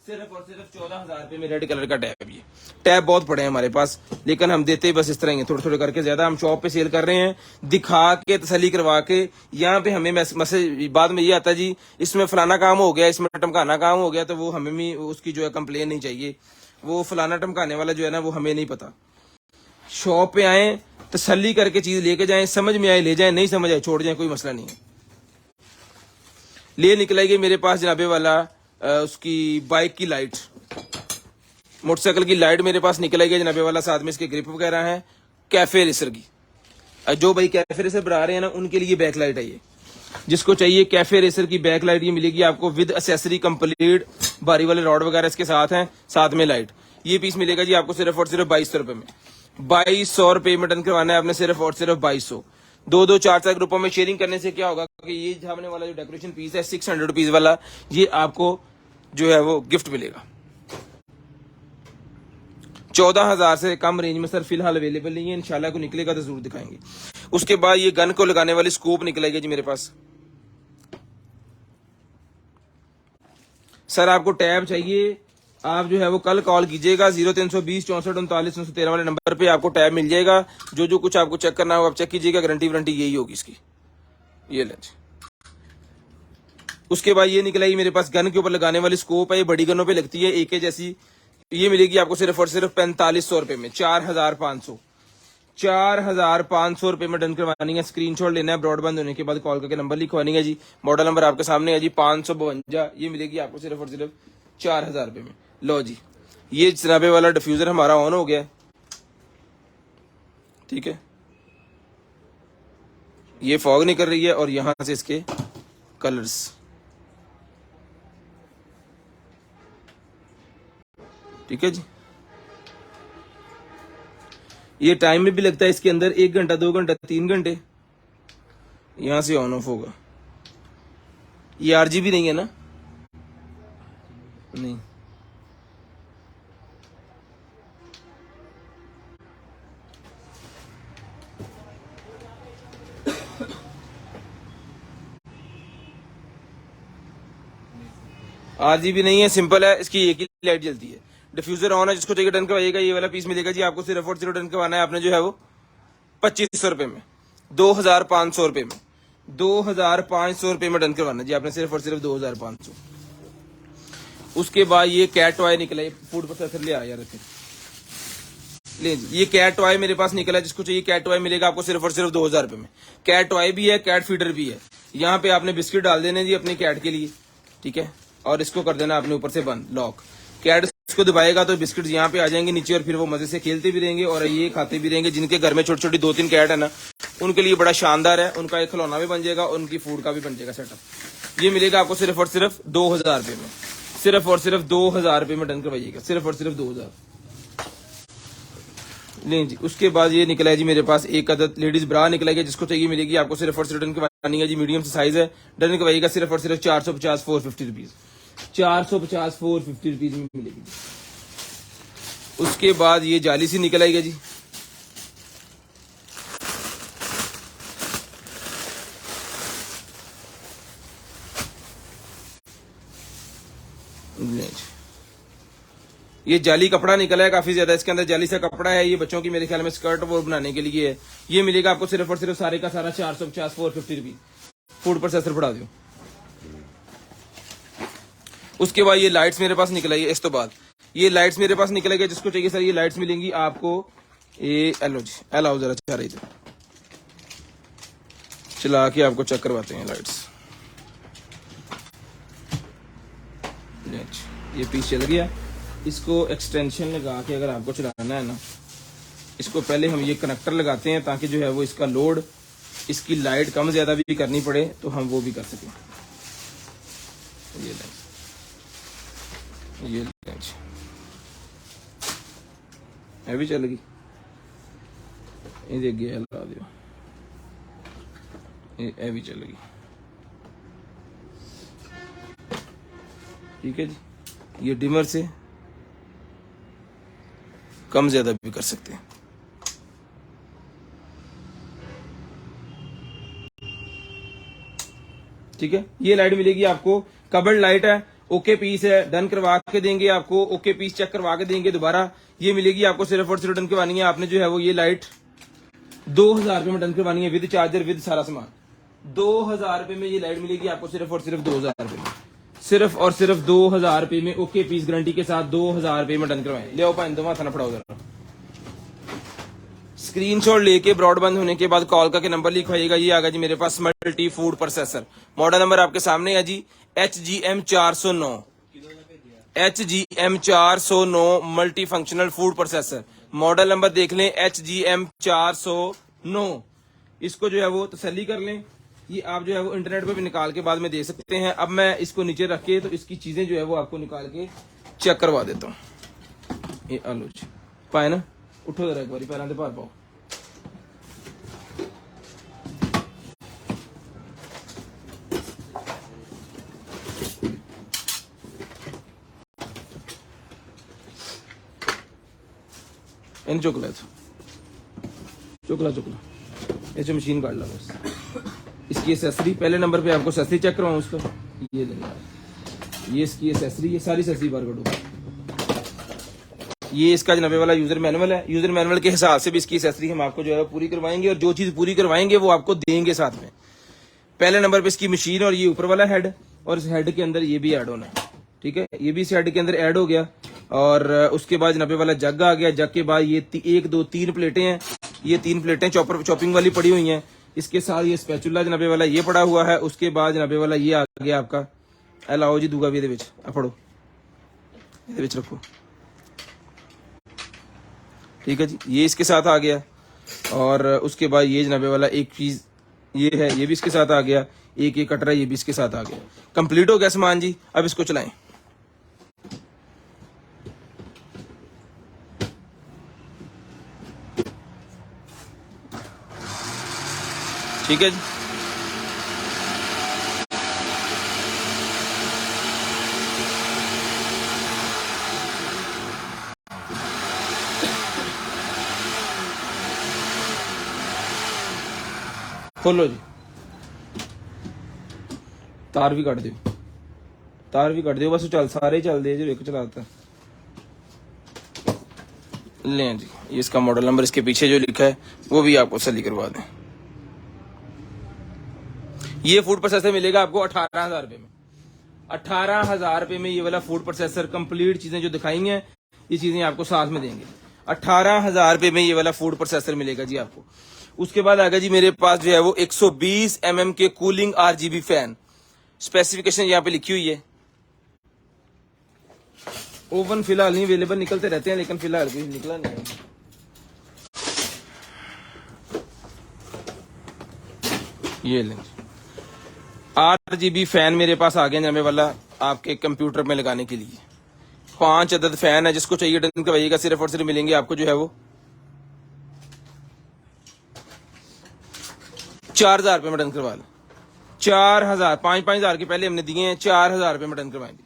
सिर्फ और सिर्फ 14000 रुपए में रेड कलर का टैब। ये टैब बहुत पड़े हैं हमारे पास, लेकिन हम देते बस इस तरह ही थोड़े थोड़े करके। ज्यादा हम शॉप पे सेल कर रहे हैं, दिखा के तसल्ली करवा के। यहाँ पे हमें मैसेज बाद में ये आता है जी इसमें फलाना काम हो गया, इसमें टमकाना काम हो गया, तो वो हमें भी उसकी जो है कंप्लेन नहीं चाहिए। वो फलाना टमकाने वाला जो है ना वो हमें नहीं पता। शॉप पे आए, तसल्ली करके चीज लेके जाएं, समझ में आए ले जाएं, नहीं समझ आए छोड़ जाएं, कोई मसला नहीं है। ले निकलेगी मेरे पास जनाबे वाला उसकी बाइक की लाइट, मोटरसाइकिल की लाइट मेरे पास निकलेगी जनाबे वाला, साथ में इसके ग्रिप वगैरह हैं कैफे रेसर की। जो भाई कैफे रेसर बना रहे हैं ना उनके लिए बैक लाइट है ये, जिसको चाहिए कैफे रेसर की बैक लाइट ये मिलेगी आपको विद एसेसरी कंप्लीट, भारी वाले रॉड वगैरह इसके साथ हैं, साथ में लाइट। ये पीस मिलेगा जी आपको सिर्फ और सिर्फ 2200 रुपए में। 2200 रुपए में डन करवाना है आपने, सिर्फ और सिर्फ 2200। 2-2 4-4 ग्रुपों में शेयरिंग करने से क्या होगा कि ये सामने वाला जो डेकोरेशन पीस है 600 रुपीज वाला, ये आपको जो है वो गिफ्ट मिलेगा। 14,000 से कम रेंज में सर फिलहाल अवेलेबल नहीं है, इंशाल्लाह को निकलेगा तो जरूर दिखाएंगे। उसके बाद ये गन को लगाने वाली स्कोप निकलेगी जी मेरे पास। सर आपको टैब चाहिए, आप जो है वो कल कॉल कीजिएगा 0320 64 39 913 वाले नंबर पे, आपको टैब मिल जाएगा। जो कुछ आपको चेक करना हो आप चेक कीजिएगा, गारंटी वारंटी यही होगी इसकी। ये लें। उसके बाद ये निकला मेरे पास गन के ऊपर लगाने वाली स्कोप है, ये बड़ी गनों पे लगती है AK जैसी। ये मिलेगी आपको सिर्फ और सिर्फ 4500 रुपए में, 4500 रुपए में डन करवानी है। स्क्रीनशॉट लेना है, ब्रॉडबैंड होने के बाद कॉल करके नंबर लिखवानी है जी। मॉडल नंबर आपके सामने है जी 552। ये मिलेगी आपको सिर्फ और सिर्फ 4000 रुपए में। लो जी, ये जनाबे वाला डिफ्यूजर हमारा ऑन हो गया है, ठीक है। ये फॉग निकल रही है और यहां से इसके कलर्स, ठीक है जी। ये टाइम में भी लगता है इसके अंदर 1 घंटा 2 घंटा 3 घंटे, यहां से ऑन ऑफ होगा। ये RGB नहीं है ना? नहीं, RGB नहीं है, सिंपल है। इसकी एक ही लाइट जलती है। डिफ्यूजर ऑन है, जिसको चाहिए डन करवाइएगा। ये वाला पीस मिलेगा जी आपको सिर्फ और सिर्फ डन करवाना है आपने जो है वो 2500 रुपए में, 2500 रुपए में, 2500 रुपए में डन करवाना जी आपने, सिर्फ और सिर्फ 2500। उसके बाद ये कैट टॉय निकला, ये फूड प्रोसेसर ले आया रखे ले जी। ये कैट टॉय मेरे पास निकला, जिसको चाहिए कैट टॉय मिलेगा आपको सिर्फ और सिर्फ 2000 रुपए में। कैट टॉय भी है, कैट फीडर भी है। यहाँ पे आपने बिस्किट डाल देने जी अपनी कैट के लिए, ठीक है, और इसको कर देना आपने ऊपर से बंद लॉक। कैट इसको दबाएगा तो बिस्किट यहाँ पे आ जाएंगे नीचे, और फिर वो मजे से खेलते भी रहेंगे और ये खाते भी रहेंगे। जिनके घर में छोटी छोटी 2-3 कैट है ना, उनके लिए बड़ा शानदार है। उनका एक खिलौना भी बन जाएगा, उनकी फूड का भी बन जाएगा सेटअप। ये मिलेगा आपको सिर्फ और सिर्फ 2000 रुपए में, सिर्फ और सिर्फ 2000 रुपए में डन करवाइएगा, सिर्फ और सिर्फ 2000। नहीं जी, उसके बाद ये निकला है जी मेरे पास एक अदद लेडीज ब्रा निकला है, जिसको चाहिए मिलेगी आपको सिर्फ और सिर्फ डन करवानी है जी। मीडियम से साइज है, डन करवाइएगा सिर्फ और सिर्फ 450 450 रुपीज, 450 450 रुपीज में मिलेगी। उसके बाद ये जाली सी निकल आएगा जी, ये जाली कपड़ा निकला है काफी ज्यादा, इसके अंदर जाली सा कपड़ा है। ये बच्चों की मेरे ख्याल में स्कर्ट वो बनाने के लिए है। ये मिलेगा आपको सिर्फ और सिर्फ सारे का सारा 450 450 रुपीज। फूड प्रोसेसर पढ़ा दो। उसके बाद ये लाइट्स मेरे पास निकल आई है। इस तो बाद ये लाइट्स मेरे पास निकलेगा, जिसको चाहिए सर ये लाइट्स मिलेंगी आपको। ये एलो जी, एलाओ जरा चाह रही थी, चला के आपको चेक करवाते हैं लाइट्स। ये पीस चल गया। इसको एक्सटेंशन लगा के अगर आपको चलाना है ना, इसको पहले हम ये कनेक्टर लगाते हैं ताकि जो है वो इसका लोड, इसकी लाइट कम ज्यादा भी करनी पड़े तो हम वो भी कर सकें। ये भी चलेगी, ये देखिए लगा दियो, ये भी चलेगी, ठीक है जी। ये डिमर से कम ज्यादा भी कर सकते हैं। ठीक है, ये लाइट मिलेगी आपको, कबर्ड लाइट है, ओके पीस है, डन करवा के देंगे आपको, ओके पीस चेक करवा के देंगे दोबारा। ये मिलेगी आपको सिर्फ और सिर्फ डन करवानी है आपने जो है वो ये लाइट 2000 रुपए में डन करवानी है, विद चार्जर विद सारा सामान। 2000 रुपए में ये लाइट मिलेगी आपको सिर्फ और सिर्फ 2000 रुपए में, सिर्फ और सिर्फ 2000 रुपए में ओके पीस गारंटी के साथ 2000 रुपए में डन करवाएं। ले आओ पाइन दो माथा ना पड़ाओ जरा, स्क्रीनशॉट लेके ब्रॉडबैंड होने के बाद कॉल करके नंबर लिखवाइएगा। ये आ गया जी मेरे पास multi food processor, model number आपके सामने है जी HGM 409, HGM 409 multi functional food processor. Model number देख लें HGM 409। इसको जो है वो तसल्ली कर लें। ये आप जो है वो इंटरनेट पे भी निकाल के बाद में दे सकते हैं। अब मैं इसको नीचे रख के तो इसकी चीजें जो है वो आपको निकाल के चेक करवा देता हूँ। ये आलो जी पाए ना, उठो जरा एक बारी पैरों से भार पाओ। इन चुकला चुकला चुकला ऐसे मशीन काट ला बस। इसकी एसेसरी पहले नंबर पे आपको एसेसरी चेक करवाऊं उसको। ये लेना, ये इसकी एसेसरी, ये सारी एसेसरी बार करो। ये इसका जनाबे वाला यूजर मैनुअल है। यूजर मैनुअल के हिसाब से भी इसकी एसेसरी हम आपको जो है पूरी करवाएंगे, और जो चीज पूरी करवाएंगे वो आपको देंगे साथ में। पहले नंबर पे इसकी मशीन और ये ऊपर वाला हेड, और इस हेड के अंदर ये भी ऐड होना है। ठीक है, ये भी इस हेड के अंदर ऐड हो गया। और उसके बाद जनाबे वाला जग आ गया। जग के बाद ये 1 2 3 प्लेटें हैं। ये 3 प्लेटें चॉपिंग वाली पड़ी हुई हैं। इसके साथ ये स्पैचुला जनाबे वाला ये पड़ा हुआ है। उसके बाद जनाबे वाला ये आ गया आपका। लाओ जी दूगा भी ये फड़ो, ये रखो। ठीक है जी, ये इसके साथ आ गया। और उसके बाद ये जनाबे वाला एक चीज ये है, ये भी इसके साथ आ गया। एक ये कटरा ये भी इसके साथ आ गया। कंप्लीट हो गया सामान जी। अब इसको चलाएं। ठीक है जी, खोलो जी। तार भी कट दियो, तार भी कट दियो, बस चल सारे ही चल दे जो एक चलाता। लें जी, ये इसका मॉडल नंबर इसके पीछे जो लिखा है वो भी आपको सली करवा दें। ये फूड प्रोसेसर मिलेगा आपको 18,000 रुपए में। 18,000 रुपए में ये वाला फूड प्रोसेसर, कंप्लीट चीजें जो दिखाई हैं ये चीजें आपको साथ में देंगे। 18,000 रुपए में ये वाला फूड प्रोसेसर मिलेगा जी आपको। उसके बाद आएगा जी मेरे पास जो है वो 120 mm के कूलिंग RGB फैन। स्पेसिफिकेशन यहाँ पे लिखी हुई है। ओवन फिलहाल नहीं अवेलेबल, निकलते रहते हैं लेकिन फिलहाल कोई निकला नहीं है। ये लें, RGB फैन मेरे पास आ गया जमे वाला आपके कंप्यूटर में लगाने के लिए। 5 अदद फैन है। जिसको चाहिए डन करवाइएगा। सिर्फ और सिर्फ मिलेंगे आपको जो है वो 4,000 रुपए में डन करवा लो। 4,000, 5,000 के पहले हमने दिए हैं। 4,000 रुपए में डन करवाएंगे,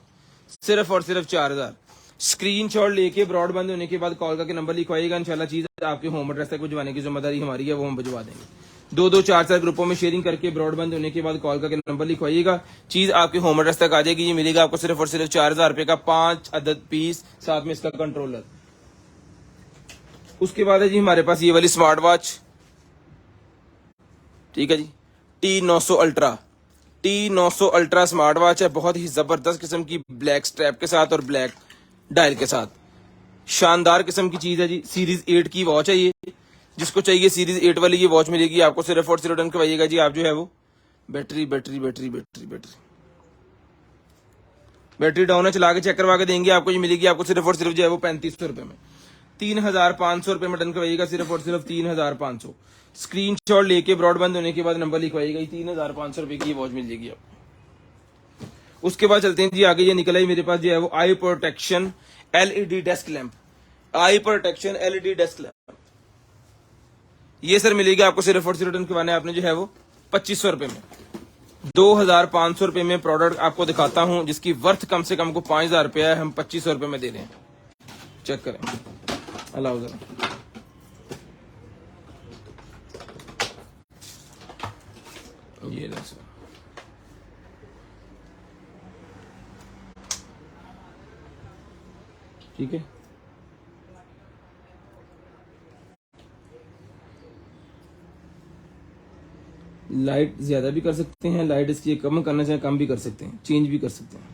सिर्फ और सिर्फ 4,000। स्क्रीनशॉट लेके ब्रॉडबैंड होने के बाद कॉल करके नंबर लिखवाइएगा। इंशाल्लाह चीज आपके होम एड्रेस तक भिजवाने की जिम्मेदारी हमारी है, वो हम भिजवा देंगे। 2 4 ग्रुपों में शेयरिंग करके ब्रॉडबैंड होने के बाद कॉल करके नंबर लिखवाइएगा। चीज आपके होम एड्रेस तक आ जाएगी। ये मिलेगा आपको सिर्फ और सिर्फ 4,000 रुपए का 5 अदद पीस, साथ में इसका कंट्रोलर। उसके बाद है जी हमारे पास ये वाली स्मार्ट वॉच। ठीक है जी, T900 ultra. T900 ultra smart watch है। बहुत ही जबरदस्त किस्म की ब्लैक स्ट्रैप के साथ और ब्लैक डायल के साथ शानदार किस्म की चीज है जी। सीरीज 8 की वॉच है ये। जिसको चाहिए सीरीज 8 वाली ये वॉच मिलेगी आपको। सिर्फ और सिर्फ डन करवाइएगा जी आप जो है वो। Battery battery battery battery battery battery down है, चला के चेक करवा के देंगे आपको। ये मिलेगी आपको सिर्फ और सिर्फ जो है वो 3,500 रुपए में। 3,500 रुपए में डन करवाइएगा, सिर्फ और सिर्फ 3,500। स्क्रीनशॉट लेके ब्रॉडबैंड होने के बाद नंबर लिखवाइएगा। 3,500 रुपए की ये वॉच मिल जाएगी आपको। उसके बाद चलते हैं जी आगे। ये निकला है मेरे पास जो है वो आई प्रोटेक्शन LED डेस्क लैंप। आई प्रोटेक्शन LED डेस्क लैंप ये सर मिलेगी आपको सिर्फ और सिर्फ डन करवाने आपने जो है वो 2,500 रुपए में। 2,500 रुपए में प्रोडक्ट आपको दिखाता हूं जिसकी वर्थ कम से कम को 5,000 रुपया है। हम 2,500 रुपए में दे रहे हैं। चेक करें, अलाउ जरा। ये सर, ठीक है। लाइट ज्यादा भी कर सकते हैं, लाइट इसकी कम करना चाहे कम भी कर सकते हैं, चेंज भी कर सकते हैं।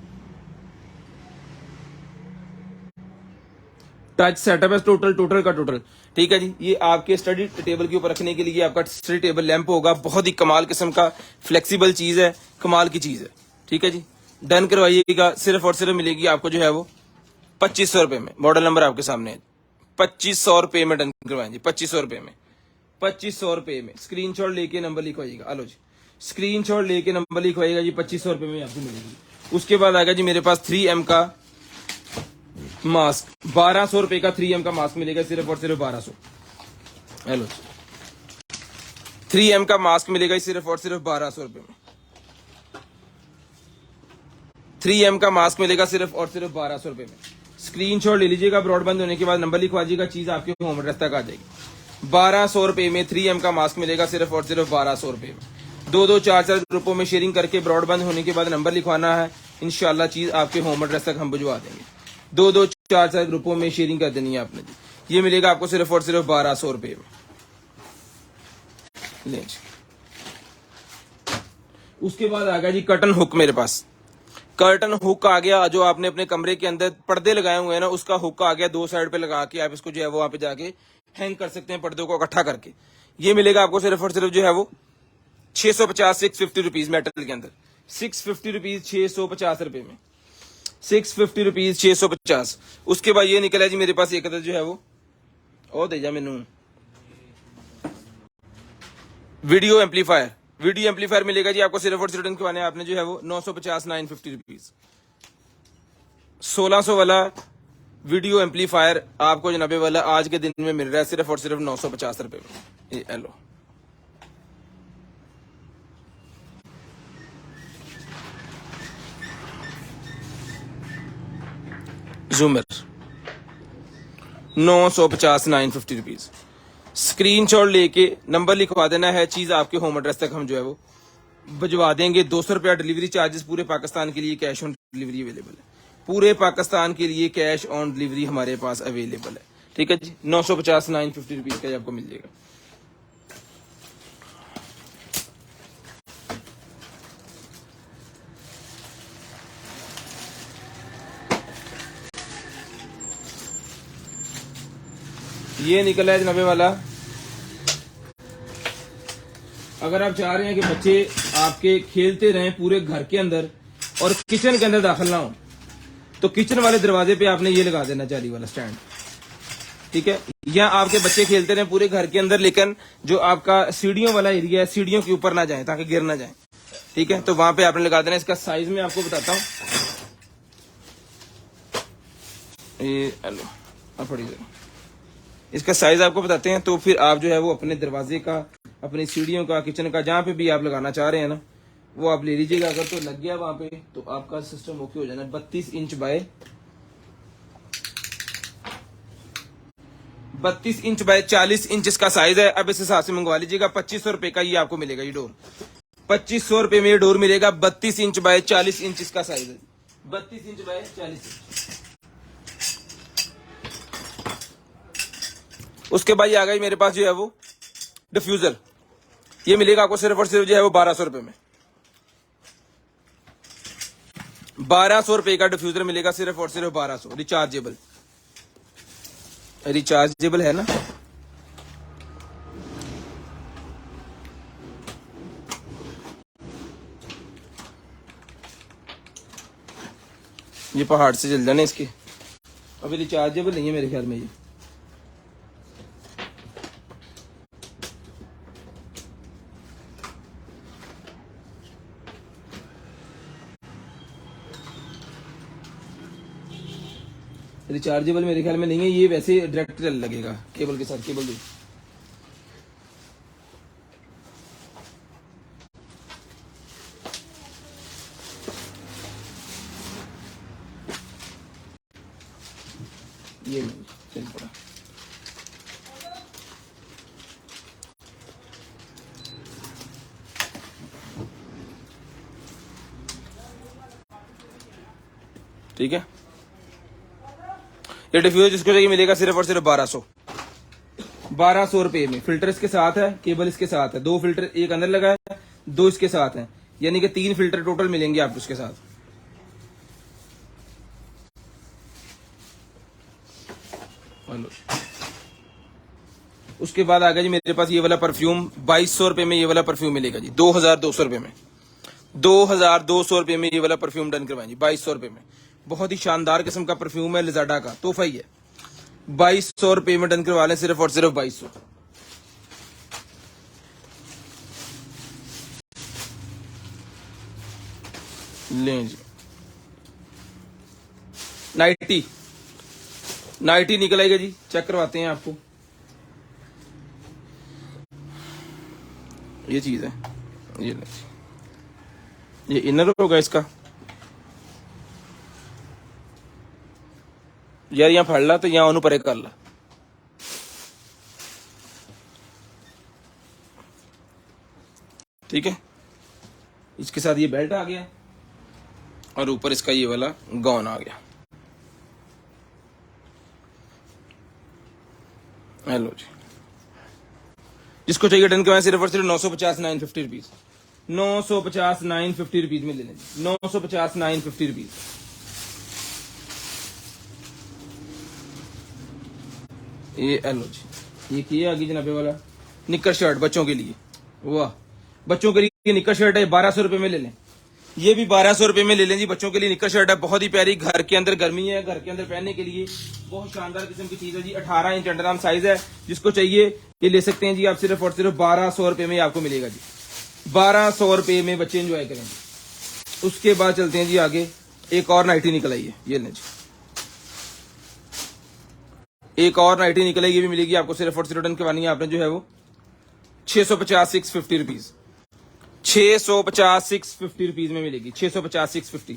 टच सेटअप है टोटल का टोटल। ठीक है जी, ये आपके स्टडी टेबल के ऊपर रखने के लिए आपका स्टडी टेबल लैंप होगा, बहुत ही कमाल किस्म का फ्लेक्सिबल चीज है, कमाल की चीज है। ठीक है जी, डन करवाइएगा। सिर्फ और सिर्फ मिलेगी आपको जो है वो 2500 रुपए में। मॉडल नंबर आपके सामने है, 2500 रुपए में डन करवाएं जी, 2500 रुपए में, 2500 रुपए में। स्क्रीनशॉट लेके नंबर लिखवाइएगा। आलो जी, स्क्रीनशॉट लेके नंबर लिखवाइएगा जी, 2500 रुपए में आपको मिलेगी। उसके बाद आएगा जी मेरे पास 3M का मास्क, 1200 रुपए का 3M का मास्क मिलेगा, सिर्फ और सिर्फ 1200। हेलो, 3M का मास्क मिलेगा सिर्फ और सिर्फ 1200 रुपए में। 3M का मास्क मिलेगा सिर्फ और सिर्फ 1200 रुपए में। स्क्रीनशॉट ले लीजिएगा, ब्रॉडबैंड होने के बाद नंबर लिखवाइएगा, चीज आपके होम एड्रेस तक आ जाएगी। 1200 रुपए में 3M का मास्क मिलेगा सिर्फ और सिर्फ 1200 रुपए में। 2-2 4-4 ग्रुपों में शेयरिंग करके ब्रॉडबैंड होने के बाद नंबर लिखवाना है, इंशाल्लाह चीज आपके होम एड्रेस तक हम भिजवा देंगे। 2-2 4-4 ग्रुपों में शेयरिंग कर देनी है आपने जी। ये मिलेगा आपको सिर्फ और सिर्फ 1200 रुपए में। ले जी। उसके बाद आ गया जी कर्टन हुक मेरे पास। कर्टन हुक आ गया, जो आपने अपने कमरे के अंदर पर्दे लगाए हुए हैं ना, उसका हुक आ गया, 2 साइड पे लगा के आप इसको जो है वो वहां पे जाके हैंग कर सकते हैं पर्दों को इकट्ठा करके। ये मिलेगा आपको सिर्फ और सिर्फ जो है वो 650 रुपीज मेटल के अंदर, 650 रुपीज, 650 रुपए में, 650 रुपीज, 650। उसके बाद ये निकला जी मेरे पास एक अदर जो है वो, और दे जा मैनू, वीडियो एम्पलीफायर। वीडियो एम्पलीफायर मिलेगा जी आपको सिर्फ और सिर्फ करवाने आपने जो है वो 950, 950 रुपीज। 1600 वाला वीडियो एम्पलीफायर आपको जनाबे वाला आज के दिन में मिल रहा है सिर्फ और सिर्फ 950 रुपए में। ये लो, जूमर 950, 950 रुपीज। स्क्रीनशॉट लेके नंबर लिखवा देना है, चीज आपके होम एड्रेस तक हम जो है वो भिजवा देंगे। 200 रुपया डिलीवरी चार्जेस पूरे पाकिस्तान के लिए, कैश ऑन डिलीवरी अवेलेबल है। पूरे पाकिस्तान के लिए कैश ऑन डिलीवरी हमारे पास अवेलेबल है। ठीक है जी, 950, 950 रुपीज का आपको मिल जाएगा। ये निकला है जनाबे वाला। अगर आप चाह रहे हैं कि बच्चे आपके खेलते रहें पूरे घर के अंदर और किचन के अंदर दाखिल ना हो, तो किचन वाले दरवाजे पे आपने ये लगा देना जाली वाला स्टैंड। ठीक है, या आपके बच्चे खेलते रहें पूरे घर के अंदर, लेकिन जो आपका सीढ़ियों वाला एरिया है, सीढ़ियों के ऊपर ना जाए ताकि गिर ना जाए। ठीक है, तो वहां पे आपने लगा देना। इसका साइज मैं आपको बताता हूँ, ये इसका साइज आपको बताते हैं, तो फिर आप जो है वो अपने दरवाजे का, अपनी सीढ़ियों का, किचन का, जहां पे भी आप लगाना चाह रहे हैं ना, वो आप ले लीजिएगा। अगर तो लग गया वहां पे तो आपका सिस्टम ओके हो जाना। 32 इंच बाय 40 इंच इसका साइज है। अब इस हिसाब से मंगवा लीजिएगा। 2500 रुपए का ये आपको मिलेगा ये डोर। 2500 रुपए में ये डोर मिलेगा। 32 इंच बाय 40 इंच इसका साइज है। 32 इंच बाय 40 इंच। उसके बाद ये आ गई मेरे पास जो है वो डिफ्यूजर। ये मिलेगा आपको सिर्फ और सिर्फ जो है वो 1200 रुपए में। 1200 रुपए का डिफ्यूजर मिलेगा सिर्फ और सिर्फ 1200। रिचार्जेबल, रिचार्जेबल है ना। ये पहाड़ से जल जाने इसके, अभी रिचार्जेबल नहीं है मेरे ख्याल में ये। रिचार्जेबल मेरे ख्याल में नहीं है ये, वैसे डायरेक्ट लगेगा केबल के साथ। केबल भी ये नहीं चल पड़ा। ठीक है, ये डिफ्यूजर जिसको चाहिए मिलेगा सिर्फ और सिर्फ 1200 रुपए में। फिल्टर इसके साथ है, केबल इसके साथ है, 2 फिल्टर एक अंदर लगा है, 2 इसके साथ है, यानी कि 3 फिल्टर टोटल मिलेंगे आपको उसके साथ। हेलो। उसके बाद आ गया जी मेरे पास ये वाला परफ्यूम 2200 रुपए में, ये वाला परफ्यूम मिलेगा जी 2200 रुपए में, 2200 रुपए में ये वाला परफ्यूम डन करवाएं जी 2200 रुपए में। बहुत ही शानदार किस्म का परफ्यूम है, लिजाडा का तोहफा ही है। 2200 रुपए में डन करवा लें, सिर्फ और सिर्फ 2200। लें जी। नाइटी, नाइटी निकल आएगा जी, चेक करवाते हैं आपको। ये चीज है, ये लें जी। ये इनर होगा इसका यार, यहाँ फड़ ला तो यहाँ ओनू परे कर ला। ठीक है, इसके साथ ये बेल्ट आ गया और ऊपर इसका ये वाला गाउन आ गया। हेलो जी, जिसको चाहिए डन करवाएं, सिर्फ और सिर्फ 950 950 रुपीज, 950 950 रुपीज में ले लें, 950 950 रुपीज। ये हेलो जी, ये किए आगे जनाबे वाला निक्कर शर्ट बच्चों के लिए, वाह, बच्चों के लिए निक्कर शर्ट है, 1200 रुपए में ले लें। ये भी 1200 रुपए में ले लें जी, बच्चों के लिए निक्कर शर्ट है, बहुत ही प्यारी, घर के अंदर गर्मी है, घर के अंदर पहनने के लिए बहुत शानदार किस्म की चीज है जी। 18 इंच अंडरआर्म साइज है, जिसको चाहिए ये ले सकते हैं जी आप, सिर्फ और सिर्फ 1200 रुपए में आपको मिलेगा जी। 1200 रुपए में बच्चे एंजॉय करेंगे। उसके बाद चलते हैं जी आगे, एक और नाइटी निकल आई है, ये लें जी, एक और नाइटी निकल आई, ये भी मिलेगी आपको, सिर्फ और सिर्फ डन करवानी है आपने जो है वो 650 650 रुपीज, 650 650 रुपीज में मिलेगी, 650 650।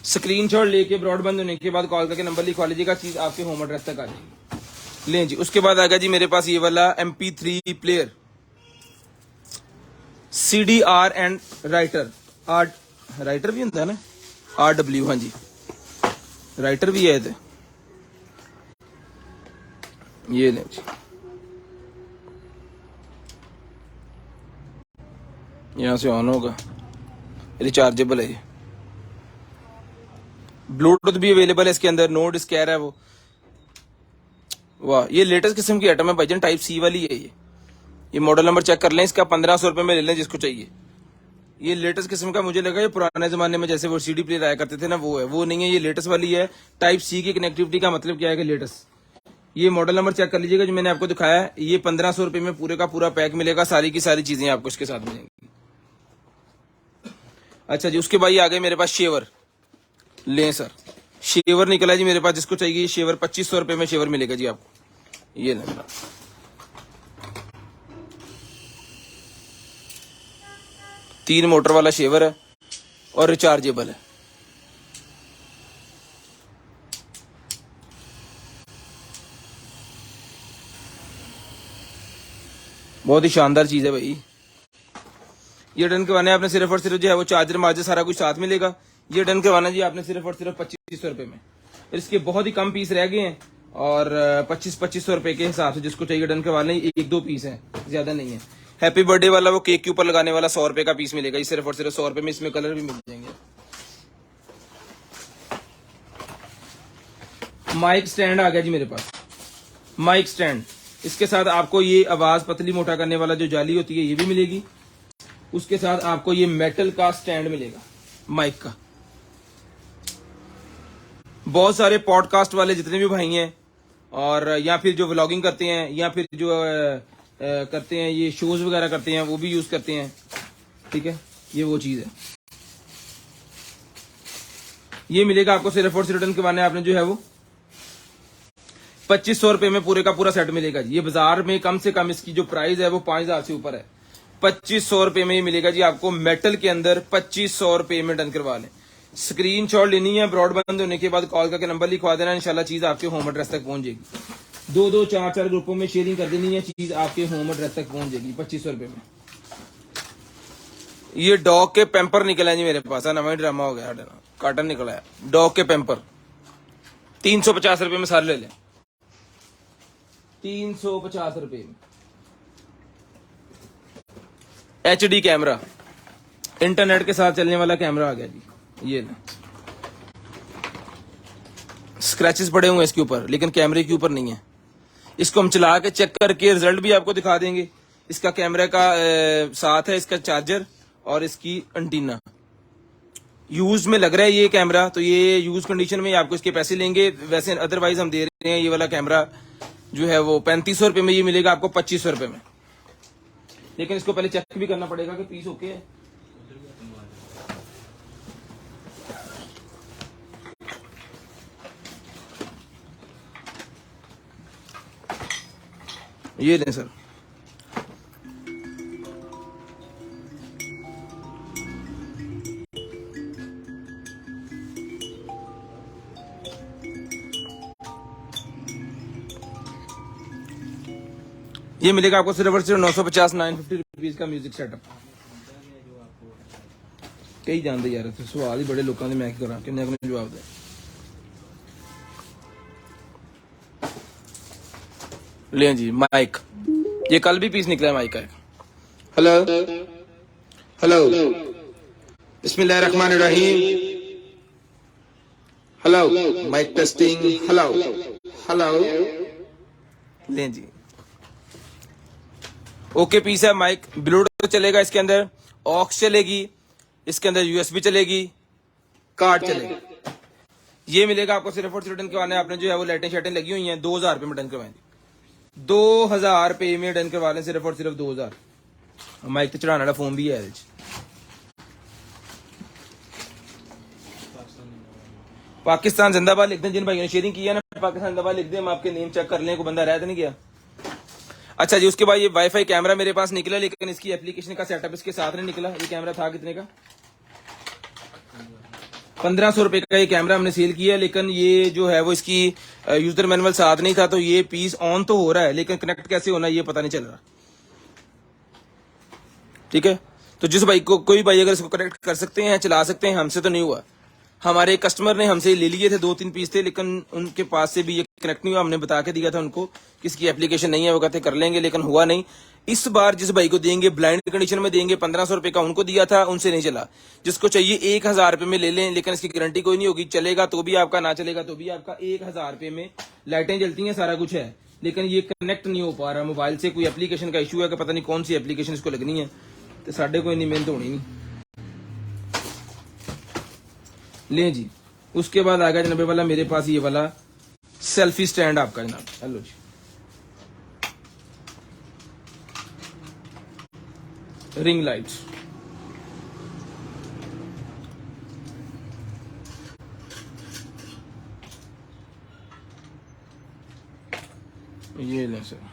स्क्रीनशॉट लेके ब्रॉडबैंड होने के बाद कॉल करके नंबर लिखवा लीजिएगा, चीज आपके होम एड्रेस तक आ जाएगी। लें जी। उसके बाद आएगा जी मेरे पास ये वाला MP3 player, CDR and writer, writer भी होता है ना, RW, हाँ जी राइटर भी है ये, ये लें जी, यहां से ऑन होगा, रिचार्जेबल है ये, ब्लूटूथ भी अवेलेबल है इसके अंदर, नो डिस्केयर है वो। वाह, ये लेटेस्ट किस्म की आइटम है भाईजान, टाइप C वाली है ये मॉडल नंबर चेक कर लें इसका, 1500 रुपए में ले लें जिसको चाहिए। ये लेटेस्ट किस्म का, मुझे लगा ये पुराने जमाने में जैसे वो CD प्लेयर आया करते थे ना, वो है, वो नहीं है, ये लेटेस्ट वाली है। टाइप C की कनेक्टिविटी का मतलब क्या है कि लेटेस्ट। ये मॉडल नंबर चेक कर लीजिएगा जो मैंने आपको दिखाया है, ये 1500 रुपए में पूरे का पूरा पैक मिलेगा, सारी की सारी चीजें आपको इसके साथ मिलेंगी। अच्छा जी, उसके बाद ये आ गए मेरे पास शेवर, लें सर, शेवर निकला जी मेरे पास, जिसको चाहिए शेवर 2500 रुपए में शेवर मिलेगा जी आपको, ये लें। 3 मोटर वाला शेवर है और रिचार्जेबल है। बहुत ही शानदार चीज है भाई। ये डन करवाना है आपने सिर्फ और सिर्फ जो है वो चार्जर मार्जर सारा कुछ साथ मिलेगा। ये डन करवाना जी आपने सिर्फ और सिर्फ 2500 रुपए में। इसके बहुत ही कम पीस रह गए हैं और 2500 रुपए के हिसाब से जिसको चाहिए डन करवा लें। 1-2 पीस है, ज्यादा नहीं है। हैप्पी बर्थडे वाला वो केक के ऊपर लगाने वाला 100 रुपए का पीस मिलेगा। ये सिर्फ और सिर्फ 100 रुपए में। इसमें कलर भी मिल जाएंगे। माइक स्टैंड आ गया जी मेरे पास, माइक स्टैंड। इसके साथ आपको ये आवाज पतली मोटा करने वाला जो जाली होती है ये भी मिलेगी। उसके साथ आपको ये मेटल का स्टैंड मिलेगा माइक का। बहुत सारे पॉडकास्ट वाले जितने भी भाई हैं और या फिर जो व्लॉगिंग करते हैं या फिर जो करते हैं ये शोज वगैरह करते हैं वो भी यूज करते हैं। ठीक है, ये वो चीज है। ये मिलेगा आपको सिर्फ और सिर्फ रिटर्न करवाने आपने जो है वो 2500 रुपए में पूरे का पूरा सेट मिलेगा जी। ये बाजार में कम से कम इसकी जो प्राइस है वो 5000 से ऊपर है। 2500 रुपए में ये मिलेगा जी आपको मेटल के अंदर। 2500 रुपए में डन करवा लें। स्क्रीनशॉट लेनी है, ब्रॉडबैंड होने के बाद कॉल करके नंबर लिखवा देना, इंशाल्लाह चीज आपके होम एड्रेस तक पहुंच जाएगी। 2-2 4-4 ग्रुपों में शेयरिंग कर देनी है, चीज आपके होम एड्रेस तक पहुंच जाएगी 2500 रुपए में। ये डॉग के पैम्पर निकला है जी मेरे पास, नवा ड्रामा हो गया, कार्टन निकला है डॉग के पैम्पर। 350 रुपए में सारे ले लें, 350 रुपए में। HD कैमरा, इंटरनेट के साथ चलने वाला कैमरा आ गया जी। ये ना स्क्रैचेस पड़े हुए हैं इसके ऊपर, लेकिन कैमरे के ऊपर नहीं है। इसको हम चला के चेक करके रिजल्ट भी आपको दिखा देंगे। इसका कैमरा का साथ है इसका चार्जर और इसकी एंटीना। यूज में लग रहा है ये कैमरा, तो ये यूज कंडीशन में आपको इसके पैसे लेंगे। वैसे अदरवाइज हम दे रहे हैं ये वाला कैमरा जो है वो 3500 रुपए में, ये मिलेगा आपको 2500 रुपए में। लेकिन इसको पहले चेक भी करना पड़ेगा कि पीस ओके है। ये लें सर। ये मिलेगा आपको सिर्फ और सिर्फ 950 950 रुपीज का म्यूजिक सेटअप। कई जानते यार सवाल ही बड़े लोगों ने मैं करा किन्ने को जवाब दे। ले जी माइक, ये कल भी पीस निकला है माइक का एक। हेलो हेलो बिस्मिल्लाहिर्रहमानिर्रहीम। Hello mic testing. Hello hello. ले जी ओके पीस है माइक। ब्लूटूथ चलेगा इसके अंदर, ऑक्स चलेगी इसके अंदर, यूएसबी चलेगी, कार्ड चलेगा। ये मिलेगा आपको सिर्फ और सिर्फ डन करवाने। आपने जो है वो लाइटें शाइटें लगी हुई हैं 2000 रुपए में डन करवाएंगे। 2000 रुपए में डन करवा लें सिर्फ और सिर्फ 2000। माइक तो चढ़ाने वाला फोन भी है। पाकिस्तान जिंदाबाद लिख दें जिन भाइयों ने शेयरिंग की है ना, पाकिस्तान जिंदाबाद लिख दें। हम आपके नेम चेक कर लें, को बंदा रह तो नहीं गया। अच्छा जी, उसके बाद ये वाईफाई कैमरा मेरे पास निकला, लेकिन इसकी एप्लीकेशन का सेटअप इसके साथ नहीं निकला। ये कैमरा था कितने का? 1500 रुपए का ये कैमरा हमने सेल किया, लेकिन ये जो है वो इसकी यूजर मैनुअल साथ नहीं था। तो ये पीस ऑन तो हो रहा है, लेकिन कनेक्ट कैसे होना ये पता नहीं चल रहा। ठीक है, तो जिस भाई को, कोई भाई अगर इसको कनेक्ट कर सकते हैं, चला सकते हैं, हमसे तो नहीं हुआ। हमारे कस्टमर ने हमसे ले लिए थे, 2-3 पीस थे, लेकिन उनके पास से भी ये कनेक्ट नहीं हुआ। हमने बता के दिया था उनको कि इसकी एप्लीकेशन नहीं है, वो कहते कर लेंगे, लेकिन हुआ नहीं। इस बार जिस भाई को देंगे ब्लाइंड कंडीशन में देंगे, 1500 रुपए का उनको दिया था, उनसे नहीं चला। जिसको चाहिए 1000 रुपए में ले लें, लेकिन इसकी गारंटी कोई नहीं होगी। चलेगा तो भी आपका, ना चलेगा तो भी आपका। 1000 रुपए में लाइटें जलती हैं, सारा कुछ है, लेकिन ये कनेक्ट नहीं हो पा रहा मोबाइल से। कोई एप्लीकेशन का इशू है कि पता नहीं कौन सी एप्लीकेशन इसको लगनी है, तो साढ़े को इतनी मेहनत होनी नहीं। ले जी, उसके बाद आ गया जनाबे वाला मेरे पास ये वाला सेल्फी स्टैंड आपका जनाब। हेलो जी, रिंग लाइट्स। ये लें सर।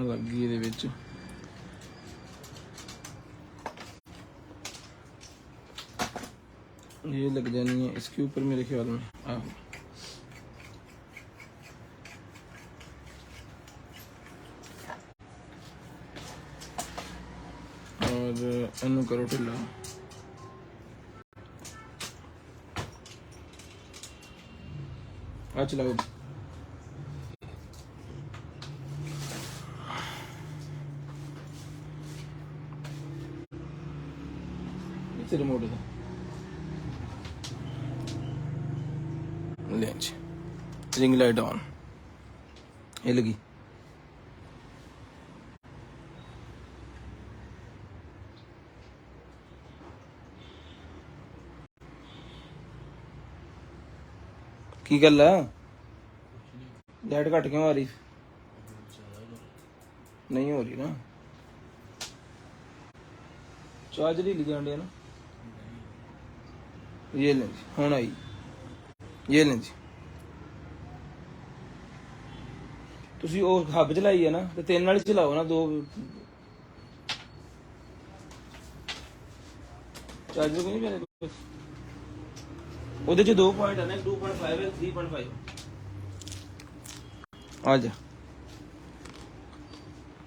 लगी ਇਹਦੇ ਵਿੱਚ ये लग जानी है इसके ऊपर मेरे ख्याल में। और इनू करो ढिला। आ चलाओ। रिमोट है रिंग लाइट ऑन, ये लगी। की गल है, लाइट घट क्यों आ रही? नहीं हो रही ना, चार्जर ही लिखा ना। ये लें जी, हुण आई। ये लें जी, तुसी ਉਹ ਹੱਬ ਚਲਾਈ ਹੈ ਨਾ, ਤੇ 3 ਵਾਲੀ ਚਲਾਓ ਨਾ। 2 ਚਾਰਜਰ ਕੋਈ ਨਹੀਂ ਪਿਆ ਉਹਦੇ ਚ 2 ਪੁਆਇੰਟ ਹੈ ਨਾ, 2.5 ਹੈ, 3.5 ਆ जा।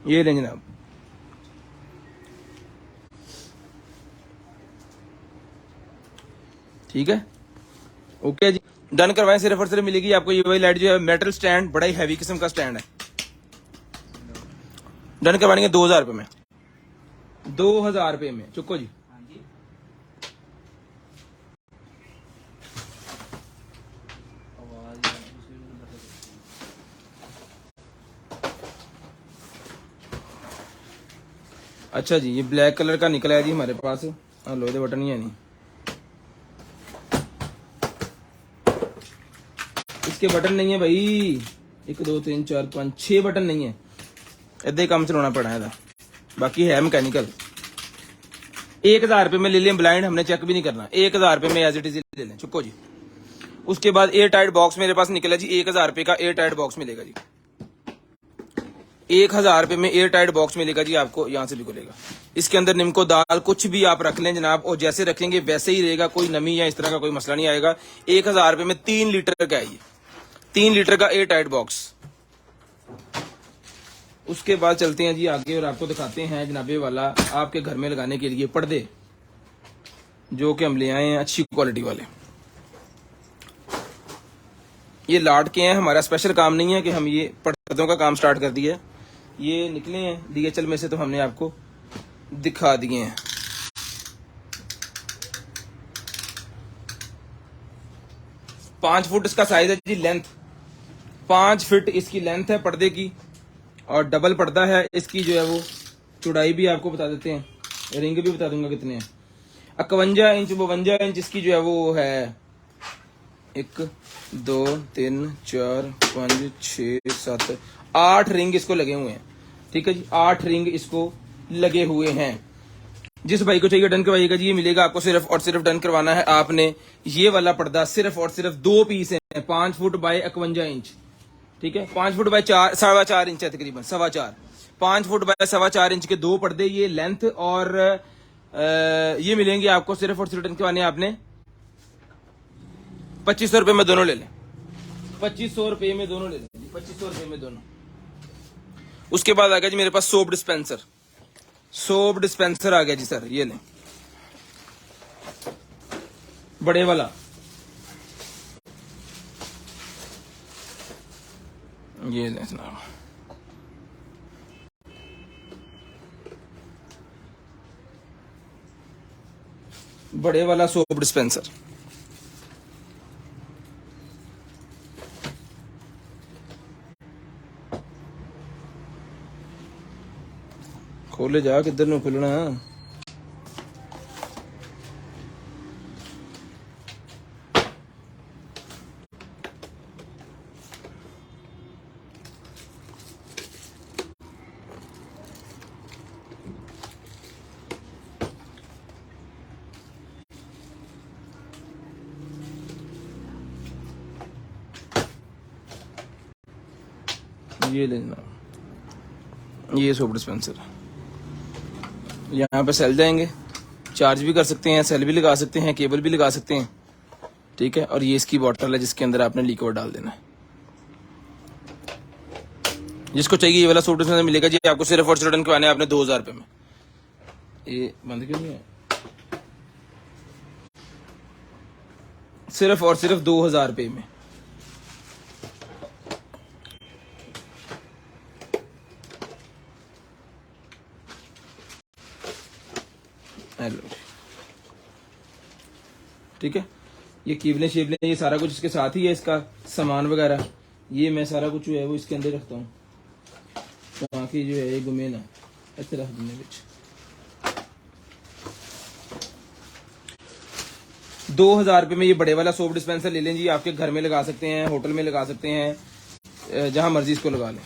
ये लें जनाब। ठीक है, ओके जी, डन करवाएं। सिर्फ और सिर्फ मिलेगी आपको ये वही लाइट जो है, मेटल स्टैंड, बड़ा ही हैवी किस्म का स्टैंड है। डन करवाएंगे 2000 रुपए में। 2000 रुपए में चुको जी। अच्छा जी, ये ब्लैक कलर का निकला है जी हमारे पास। लोहे दे बटन ही है नहीं, इसके बटन नहीं है भाई। 1 2 3 4 5 6 बटन नहीं है, इदा ही काम चलाना पड़ा है, बाकी है मैकेनिकल। 1000 रुपये में ले लें ब्लाइंड, हमने चेक भी नहीं करना। 1000 रुपये में एज इट इज ले लें, चुको जी। उसके बाद एयर टाइट बॉक्स मेरे पास निकला जी, 1000 रुपये का एयर टाइट बॉक्स मिलेगा जी। 1000 रुपये में एयर टाइट बॉक्स मिलेगा जी आपको, यहां से भी खुलेगा। इसके अंदर निम्को दाल कुछ भी आप रख लें जनाब, और जैसे रखेंगे वैसे ही रहेगा, कोई नमी या इस तरह का कोई मसला नहीं आएगा। 1000 रुपये में 3 लीटर का है ये, 3 लीटर का एयर टाइट बॉक्स। उसके बाद चलते हैं जी आगे और आपको दिखाते हैं जनाबे वाला आपके घर में लगाने के लिए पर्दे, जो कि हम ले आए हैं अच्छी क्वालिटी वाले। ये लाट के हैं, हमारा स्पेशल काम नहीं है कि हम ये पर्दों का काम स्टार्ट कर दिया है। ये निकले हैं डीएचएल में से, तो हमने आपको दिखा दिए हैं। पांच फुट इसका साइज है जी, लेंथ 5 फीट इसकी लेंथ है पर्दे की, और डबल पर्दा है। इसकी जो है वो चौड़ाई भी आपको बता देते हैं, रिंग भी बता दूंगा कितने हैं। 51 इंच 52 इंच इसकी जो है वो है। 1 2 3 4 5 6 7 8 रिंग इसको लगे हुए हैं, ठीक है जी। 8 रिंग इसको लगे हुए हैं। जिस भाई को चाहिए डन करवाइएगा जी, ये मिलेगा आपको। सिर्फ और सिर्फ डन करवाना है आपने। ये वाला पर्दा सिर्फ और सिर्फ 2 पीस है, 5 फुट बाय 51 इंच, ठीक है। 5 फुट बाय 4.25 इंच है तकरीबन, 4.25। 5 फुट बाय 4.25 इंच के 2 पर्दे, ये लेंथ। और ये मिलेंगे आपको सिर्फ और सिर्फ डन करवाने आपने 2500 रुपए में दोनों ले लें। 2500 रुपए में दोनों ले लें, 2500 रुपए में दोनों। उसके बाद आ गया जी मेरे पास सोप डिस्पेंसर। सोप डिस्पेंसर आ गया जी सर, ये लें बड़े वाला। ये लें जनाब, बड़े वाला सोप डिस्पेंसर। खोले जा, किधर नु खुलना। ये लेना, ये सोप डिस्पेंसर। यहाँ पे सेल जाएंगे, चार्ज भी कर सकते हैं, सेल भी लगा सकते हैं, केबल भी लगा सकते हैं, ठीक है। और ये इसकी बॉटल है जिसके अंदर आपने लिक्विड डाल देना है। जिसको चाहिए ये वाला सोप डिस्पेंसर मिलेगा जी आपको सिर्फ और सिर्फ डन करवाने आपने 2000 रुपए में। ये बंद क्यों नहीं है? सिर्फ और सिर्फ 2000 रुपए में। ठीक है। ये कीबलें शेबलें ये सारा कुछ इसके साथ ही है, इसका सामान वगैरह ये मैं सारा कुछ जो है वो इसके अंदर रखता हूँ, ताकि जो है ये गुमे ना। ऐसे रख देने बिच 2000 रुपये में ये बड़े वाला सोप डिस्पेंसर ले लें जी। आपके घर में लगा सकते हैं, होटल में लगा सकते हैं, जहां मर्जी इसको लगा लें।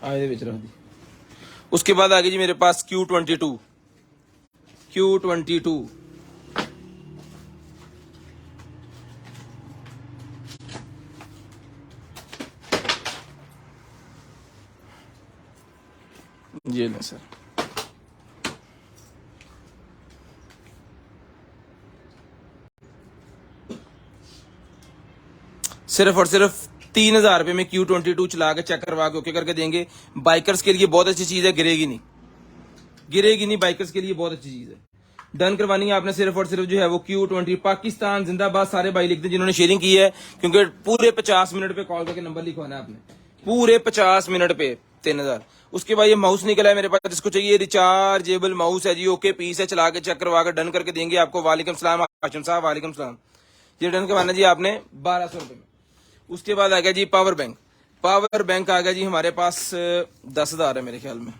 आए रख दी। उसके बाद आ गई जी मेरे पास Q22। ये लें सर, सिर्फ और सिर्फ 3000 रुपए में Q22 चला के चेक करवा के ओके करके देंगे। बाइकर्स के लिए बहुत अच्छी चीज है, गिरेगी नहीं, बाइकर्स के लिए बहुत अच्छी चीज है। डन करवानी है आपने सिर्फ और सिर्फ जो है वो Q20। पाकिस्तान जिंदाबाद सारे भाई लिख दें जिन्होंने शेयरिंग की है, क्योंकि पूरे 50 मिनट पे कॉल करके नंबर लिखवाना है आपने। पूरे 50 मिनट पे 3000। उसके बाद ये माउस निकला है मेरे पास, जिसको चाहिए रिचार्जेबल माउस है जी, ओके पीस है, चला के चेक करवा के डन करके देंगे आपको। वालेकुम सलाम हाशिम साहब, वालेकुम सलाम। ये डन करवाना जी आपने 1200 रुपए में। उसके बाद आ गया जी पावर बैंक। पावर बैंक आ गया जी हमारे पास 10,000 है मेरे ख्याल में।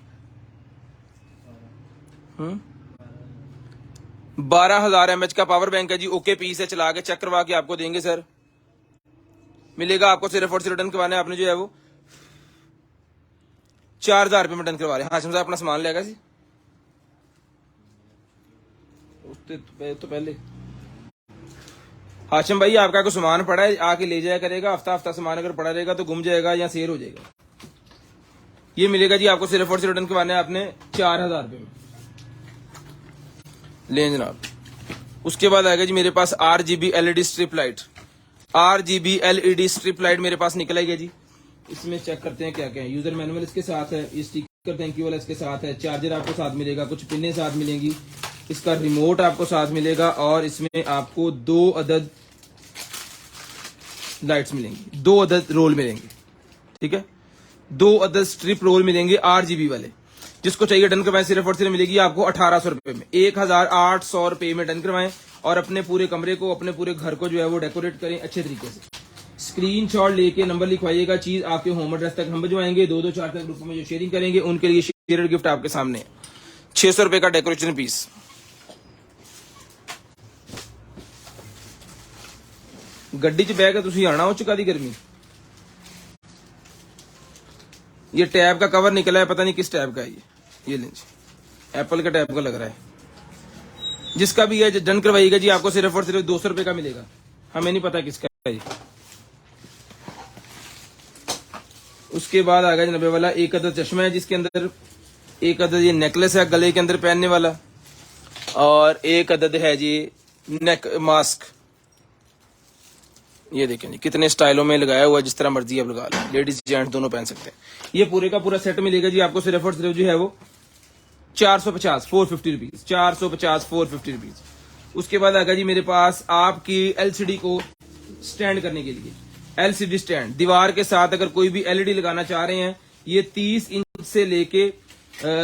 12,000 mAh का पावर बैंक है जी, ओके पीस है, चला के चेक करवा के आपको देंगे सर। मिलेगा आपको सिर्फ और सिर्फ डन करवाने आपने जो है वो 4,000 रुपये में डन करवा रहे हैं। हाशिम साहब अपना सामान लेगा जी उससे तो पहले। हाशिम भाई आपका कोई सामान पड़ा है आके ले जाया करेगा, हफ्ता हफ्ता सामान अगर पड़ा रहेगा तो गुम जाएगा या सेल हो जाएगा। ये मिलेगा जी आपको सिर्फ और सिर्फ डन करवाने आपने 4,000 रुपये में। लें जनाब। उसके बाद आएगा जी मेरे पास RGB LED strip light. RGB LED strip light मेरे पास निकल आएगा जी। इसमें चेक करते हैं क्या क्या है। यूजर मैनुअल इसके साथ है, ये स्टिकर थैंक यू वाला इसके साथ है, चार्जर आपको साथ मिलेगा, कुछ पिने साथ मिलेंगी, इसका रिमोट आपको साथ मिलेगा और इसमें आपको 2 अदद लाइट्स मिलेंगी, 2 अदद रोल मिलेंगे, ठीक है, 2 अदद स्ट्रिप रोल मिलेंगे RGB वाले। जिसको चाहिए डन करवाएं, सिर्फ और सिर्फ मिलेगी आपको 1800 रुपए में। 1800 रुपए में डन करवाएं और अपने पूरे कमरे को, अपने पूरे घर को जो है वो डेकोरेट करें अच्छे तरीके से। स्क्रीनशॉट लेके नंबर लिखवाइएगा, चीज आपके होम एड्रेस तक हम भिजवाएंगे। 2-2-4 तक ग्रुप में जो शेयरिंग करेंगे उनके लिए शेयर गिफ्ट आपके सामने है। 600 रुपए का डेकोरेशन पीस। गड्डी च बैग तुसी आना हो चुका दी गर्मी। ये टैब का कवर निकला है, पता नहीं किस टैब का है ये लें जी, एप्पल का टैब का लग रहा है। जिसका भी है डन करवाइएगा जी, आपको सिर्फ और सिर्फ 200 रुपए का मिलेगा, हमें नहीं पता किसका है ये। उसके बाद आ गया जी 90 वाला एक अदद चश्मा है, जिसके अंदर एक अदद ये नेकलेस है गले के अंदर पहनने वाला, और एक अदद है जी नेक मास्क। ये देखें जी कितने स्टाइलों में लगाया हुआ है, जिस तरह मर्जी आप लगा लें, लेडीज जेंट्स दोनों पहन सकते हैं। ये पूरे का पूरा सेट मिलेगा जी आपको सिर्फ और सिर्फ जो है वो 450 450 रुपीज, 450 450 रुपीज। उसके बाद आ गया जी मेरे पास आपकी LCD को स्टैंड करने के लिए LCD स्टैंड। दीवार के साथ अगर कोई भी LED लगाना चाह रहे हैं, ये 30 इंच से लेके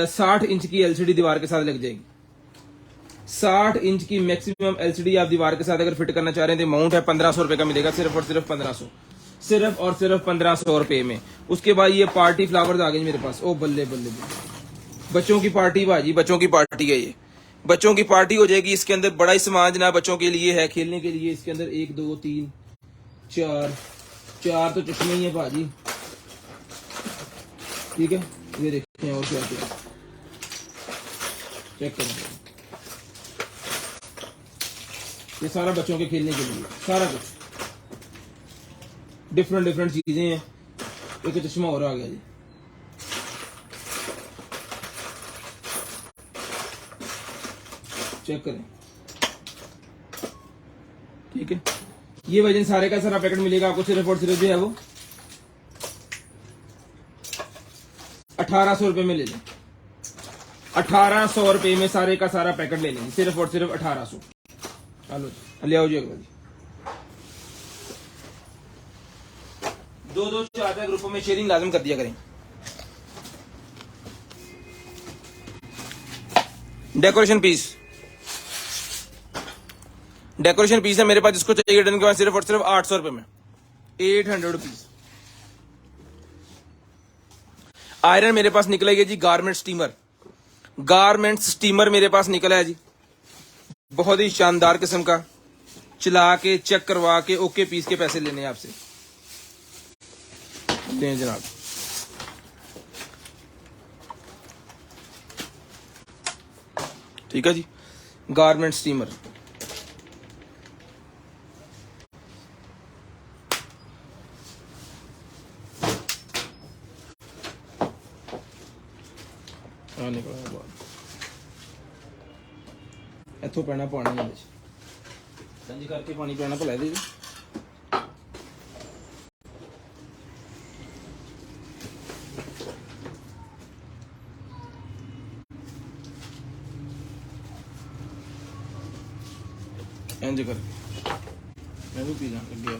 60 इंच की LCD दीवार के साथ लग जाएगी। 60 इंच की मैक्सिमम LCD आप दीवार के साथ अगर फिट करना चाह रहे हैं तो अमाउंट है 1500 रुपए का मिलेगा, सिर्फ और सिर्फ 1500, सिर्फ और सिर्फ 1500 रुपए में। उसके बाद ये पार्टी फ्लावर्स आ गए मेरे पास। ओ बल्ले बल्ले बल्ले, बच्चों की पार्टी भाजी, बच्चों की पार्टी है ये, बच्चों की पार्टी हो जाएगी। इसके अंदर बड़ा ही सामान जनाब बच्चों के लिए है, खेलने के लिए। इसके अंदर 1 2 3 4 तो चश्मे ही है भाजी, ठीक है। ये देखते हैं और क्या क्या चेक करें। ये सारा बच्चों के खेलने के लिए, सारा कुछ डिफरेंट डिफरेंट चीजें हैं। एक चश्मा और आ गया जी, चेक करें, ठीक है। ये वजन सारे का सारा पैकेट मिलेगा आपको सिर्फ और सिर्फ जो है वो 1800 रुपए में ले लें। 1800 रुपए में सारे का सारा पैकेट ले लेंगे, सिर्फ और सिर्फ 1800। हेलो ले आओ जी अगला जी। 2-2-4 ग्रुपों में शेयरिंग लाजम कर दिया करें। डेकोरेशन पीस, डेकोरेशन पीस है मेरे पास, जिसको चाहिए डन के बाद सिर्फ और सिर्फ 800 रुपए में, 800 रुपीज। आयरन मेरे पास निकला है जी गारमेंट स्टीमर। गारमेंट स्टीमर मेरे पास निकला है जी, बहुत ही शानदार किस्म का। चला के चेक करवा के ओके पीस के पैसे लेने हैं आपसे, लें जनाब। ठीक है जी, गारमेंट स्टीमर। निकला बाहर इथों पैना पानी संज करके पानी पैना भला दे इंज करके मैं भी पी जान लगे।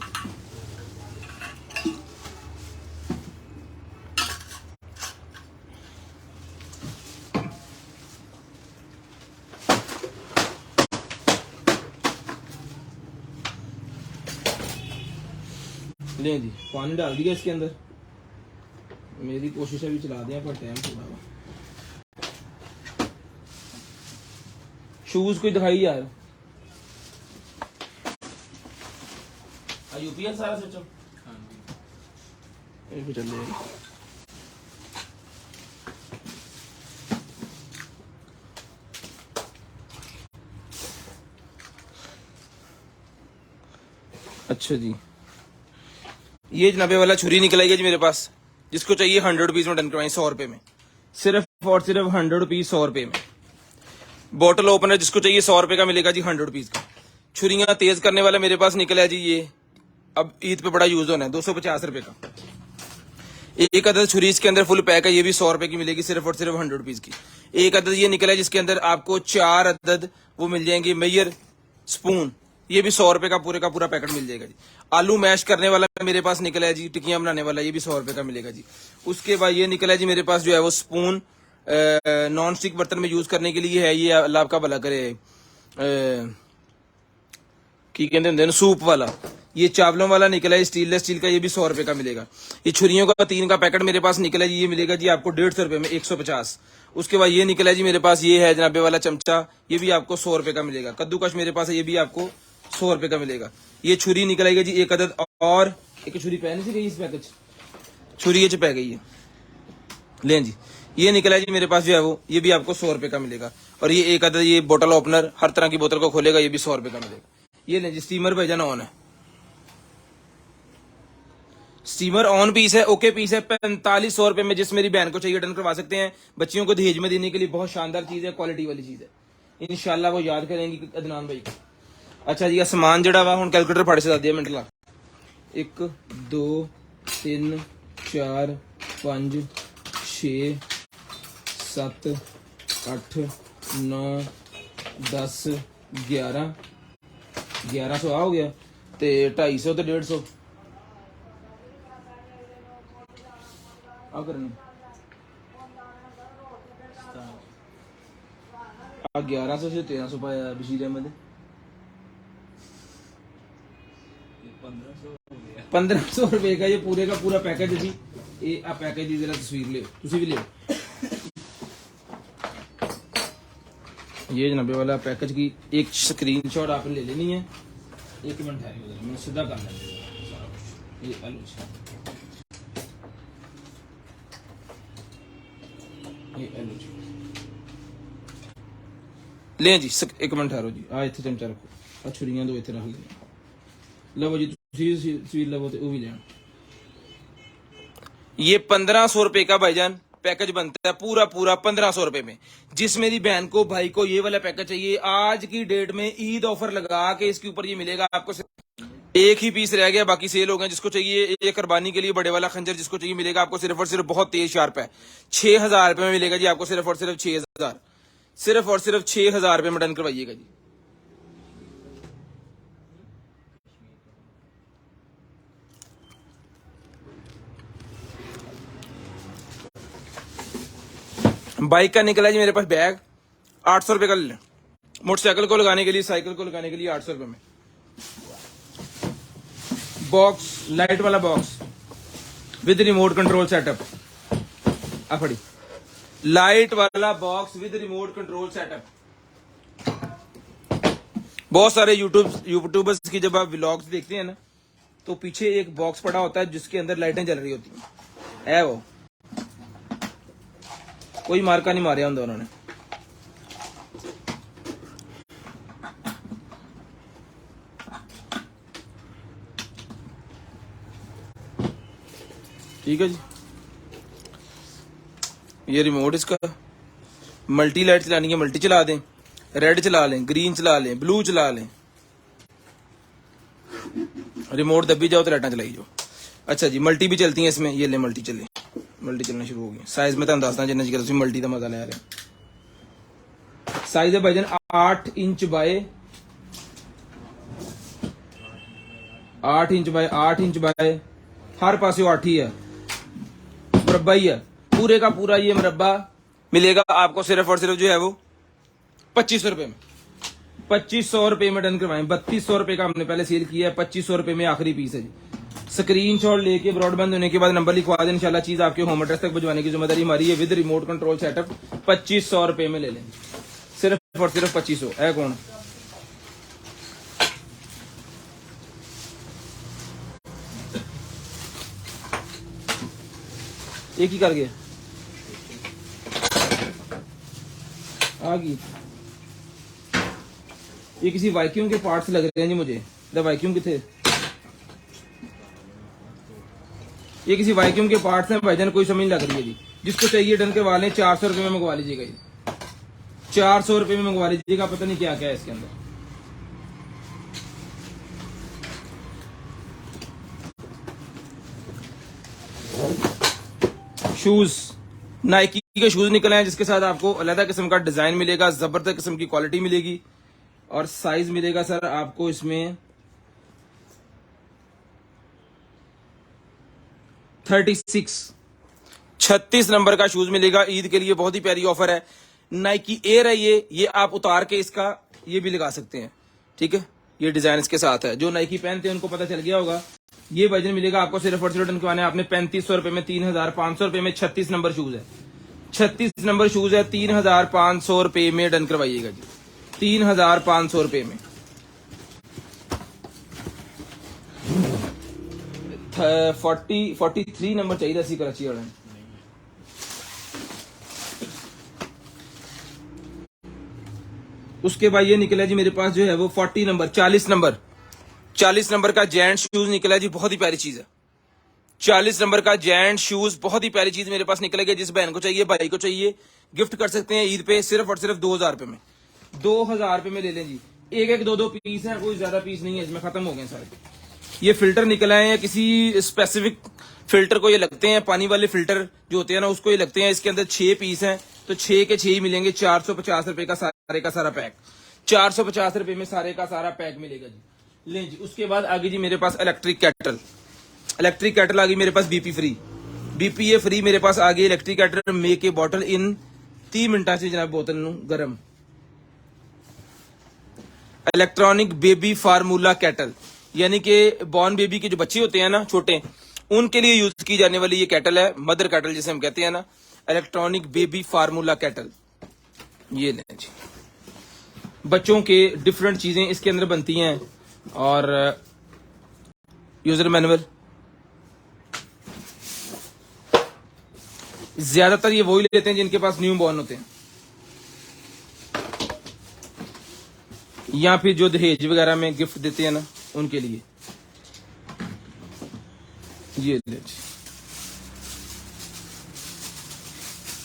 ले जी, पानी डाल दिया इसके अंदर। मेरी कोशिश है भी चला दें पर टाइम थोड़ा हुआ। शूज कोई दिखाई यार। यूपीएल सारा सिस्टम चल जाएगा। अच्छा जी, ये जनाबे वाला छुरी निकल आई है जी मेरे पास, जिसको चाहिए 100 रुपीज में डन करवाएं, 100 रुपए में, सिर्फ और सिर्फ 100 रुपीज, 100 रुपए में। बॉटल ओपनर जिसको चाहिए 100 रुपए का मिलेगा जी, 100 रुपीज का। छुरियां तेज करने वाला मेरे पास निकला है जी, ये अब ईद पे बड़ा यूज होना है, 250 रुपए का एक अदद छुरी। इसके अंदर फुल पैक है, ये भी 100 रुपए की मिलेगी, सिर्फ और सिर्फ 100 रुपीज की। एक अदद ये निकला है जिसके अंदर आपको 4 अदद वो मिल जाएंगे मेयर स्पून, ये भी 100 रुपए का पूरा पैकेट मिल जाएगा जी। आलू मैश करने वाला मेरे पास निकला है जी, टिक्कियां बनाने वाला, ये भी 100 रुपए का मिलेगा जी। उसके बाद ये निकला है जी मेरे पास जो है वो स्पून, नॉन स्टिक बर्तन में यूज करने के लिए है, ये अल्लाह आपका भला करे, की कहते हैं सूप वाला। ये चावलों वाला निकला है स्टीललेस स्टील का, ये भी 100 रुपए का मिलेगा। ये छुरियों का 3 का पैकेट मेरे पास निकला है जी, ये मिलेगा जी आपको 150 रुपए में, 150। उसके बाद ये निकला है जी मेरे पास, ये है जनाबे वाला चमचा, ये भी आपको 100 रुपए का मिलेगा। कद्दूकश मेरे पास है, ये भी आपको 100 रुपए का मिलेगा। ये छुरी निकलेगी जी एक अदद, और एक छुरी पहले से गई इस पैकेज, छुरी ये पै गई है, लें जी। ये निकला है जी मेरे पास जो है वो, ये भी आपको 100 रुपए का मिलेगा। और ये एक अदद ये बोतल ओपनर, हर तरह की बोतल को खोलेगा, ये भी 100 रुपए का मिलेगा। ये लें जी, स्टीमर भेजना ऑन है, स्टीमर ऑन पीस है, ओके पीस है, 4500 रुपए में, जिस मेरी बहन को चाहिए डन करवा सकते हैं। बच्चियों को दहेज में देने के लिए बहुत शानदार चीज है, क्वालिटी वाली चीज है, इंशाल्लाह वो याद करेंगी अदनान भाई को। अच्छा जी, समान जड़ा वा हुण कैलकुलेटर फड़ से दस दिया मिनट ला, 1 2 3 4 5 6 7 8 9 10 11 1100 आ हो गया, ते 250 ते 150 आ करनी आ 1100 से 1300 पाया बशीर अहमद, 1500 रुपए का ये पूरे का पूरा पैकेज है जी। ये आ पैकेज की जरा तस्वीर ले, तुसी भी ले, ये जनाबे वाला पैकेज की एक स्क्रीनशॉट आपने ले लेनी है। 1 मिनट है, मैं सीधा कर लेंगे। ये आलू ले जी, 1 मिनट ठहरो जी। आ इत्थे चमचा रखो, आ छुरियां दो इत्थे रख लो, लवो जी तुसी तस्वीर लवो ते वो भी लेना। ये 1500 रुपए का भाईजान पैकेज बनता है, पूरा 1500 रुपए में। जिस मेरी बहन को भाई को ये वाला पैकेज चाहिए, आज की डेट में ईद ऑफर लगा के इसके ऊपर ये मिलेगा आपको। एक ही पीस रह गया, बाकी सेल हो गए। जिसको चाहिए ये कुर्बानी के लिए बड़े वाला खंजर, जिसको चाहिए मिलेगा आपको सिर्फ और सिर्फ, बहुत तेज शार्प है, 6000 रुपए में मिलेगा जी आपको, सिर्फ और सिर्फ 6000, सिर्फ और सिर्फ 6000 रुपए में डन करवाइएगा जी। बाइक का निकला जी मेरे पास बैग, 800 रुपए का ले लें। मोटरसाइकिल को लगाने के लिए, साइकिल को लगाने के लिए 800 रुपए में। बॉक्स, लाइट वाला box with remote control setup, फड़ी लाइट वाला box with remote control setup. बहुत सारे यूट्यूबर्स की जब आप व्लॉग्स देखते हैं ना, तो पीछे एक बॉक्स पड़ा होता है जिसके अंदर लाइटें जल रही होती हैं, वो कोई मार्का नहीं मारे होंगे उन्होंने। ठीक है जी, ये रिमोट इसका, मल्टी लाइट चलानी है मल्टी चला दें, रेड चला लें, ग्रीन चला लें, ब्लू चला लें, रिमोट दबी जाओ तो लाइटा चलाई जाओ। अच्छा जी, मल्टी भी चलती है इसमें, ये ले मल्टी चले, मल्टी चलना शुरू हो गई। साइज में तुम दसना जिन्ना चिर मल्टी का मजा ले रहे। साइज है भाईजान 8 inch by 8 inch by 8 inch by, हर पासे 8 ही है, मुरब्बा ही है, पूरे का पूरा ये मुरब्बा मिलेगा आपको सिर्फ और सिर्फ जो है वो 2500 रुपए में। 2500 रुपए में डन करवाएं। 3200 रुपए का हमने पहले सेल किया है, 2500 रुपए में आखिरी पीस है जी। स्क्रीनशॉट लेके ब्रॉडबैंड होने के बाद नंबर लिखवा दें, इंशाल्लाह चीज आपके होम एड्रेस तक भिजवाने की जिम्मेदारी हमारी है। विद रिमोट कंट्रोल सेटअप 2500 रुपए में ले लें, सिर्फ और सिर्फ 2500 है। कौन एक ही कर गया आ गई। ये किसी वैक्यूम के पार्ट्स लग रहे हैं जी मुझे। द वैक्यूम किथे, ये किसी वैक्यूम के पार्ट्स हैं भाईजान, कोई समझ नहीं लग रही है जी। जिसको चाहिए डन करवा लें, 400 रुपए में मंगवा लीजिएगा जी, 400 रुपए में मंगवा लीजिएगा। पता नहीं क्या क्या है इसके अंदर। शूज, नाइकी के शूज निकले हैं जिसके साथ आपको अलग किस्म का डिजाइन मिलेगा, जबरदस्त किस्म की क्वालिटी मिलेगी और साइज मिलेगा सर आपको इसमें 36 नंबर का शूज मिलेगा। ईद के लिए बहुत ही प्यारी ऑफर है। नाइकी एयर है ये आप उतार के इसका ये भी लगा सकते हैं, ठीक है। ये डिजाइन इसके साथ है, जो नाइकी पहनते हैं उनको पता चल गया होगा। ये वजन मिलेगा आपको सिर्फ और सिर्फ डन आपने 3500 रुपए में, 3500 रुपए में 36 नंबर शूज है। 36 नंबर शूज है 3500 रुपए में डन करवाइएगा जी, 3500 रुपए में। 43 नंबर चाहिए सी कराची वाले। उसके बाद ये निकला जी मेरे पास जो है वो 40 नंबर 40 नंबर का जेंट शूज निकला जी, बहुत ही प्यारी चीज है। 40 नंबर का जेंट शूज बहुत ही प्यारी चीज मेरे पास निकलेगा। जिस बहन को चाहिए, भाई को चाहिए, गिफ्ट कर सकते हैं ईद पे सिर्फ और सिर्फ 2000 रुपए में। 2000 रुपए में ले लें जी। एक दो पीस है, कोई ज्यादा पीस नहीं है इसमें, खत्म हो गए सारे। ये फिल्टर निकला है या किसी स्पेसिफिक फिल्टर को ये लगते हैं, पानी वाले फिल्टर जो होते हैं ना उसको ये लगते हैं। इसके अंदर 6 पीस हैं तो 6 के 6 ही मिलेंगे। 450 रुपए का सारे का सारा पैक, 450 रुपए में सारे का सारा पैक मिलेगा जी। ले जी। उसके बाद आगे जी मेरे पास इलेक्ट्रिक कैटल आ गई मेरे पास, बीपी फ्री मेरे पास आ गई electric cattle. Make a bottle in 30 मिनटा से जनाब बोतल गरम। इलेक्ट्रॉनिक बेबी फार्मूला कैटल, यानी कि बॉर्न बेबी के जो बच्चे होते हैं ना छोटे, उनके लिए यूज की जाने वाली ये कैटल है, मदर कैटल जिसे हम कहते हैं ना, इलेक्ट्रॉनिक बेबी फार्मूला कैटल। ये लें जी। बच्चों के डिफरेंट चीजें इसके अंदर बनती हैं और यूजर मैनुअल। ज्यादातर ये वही लेते हैं जिनके पास न्यू बॉर्न होते हैं या फिर जो दहेज वगैरह में गिफ्ट देते हैं ना उनके लिए। ये ले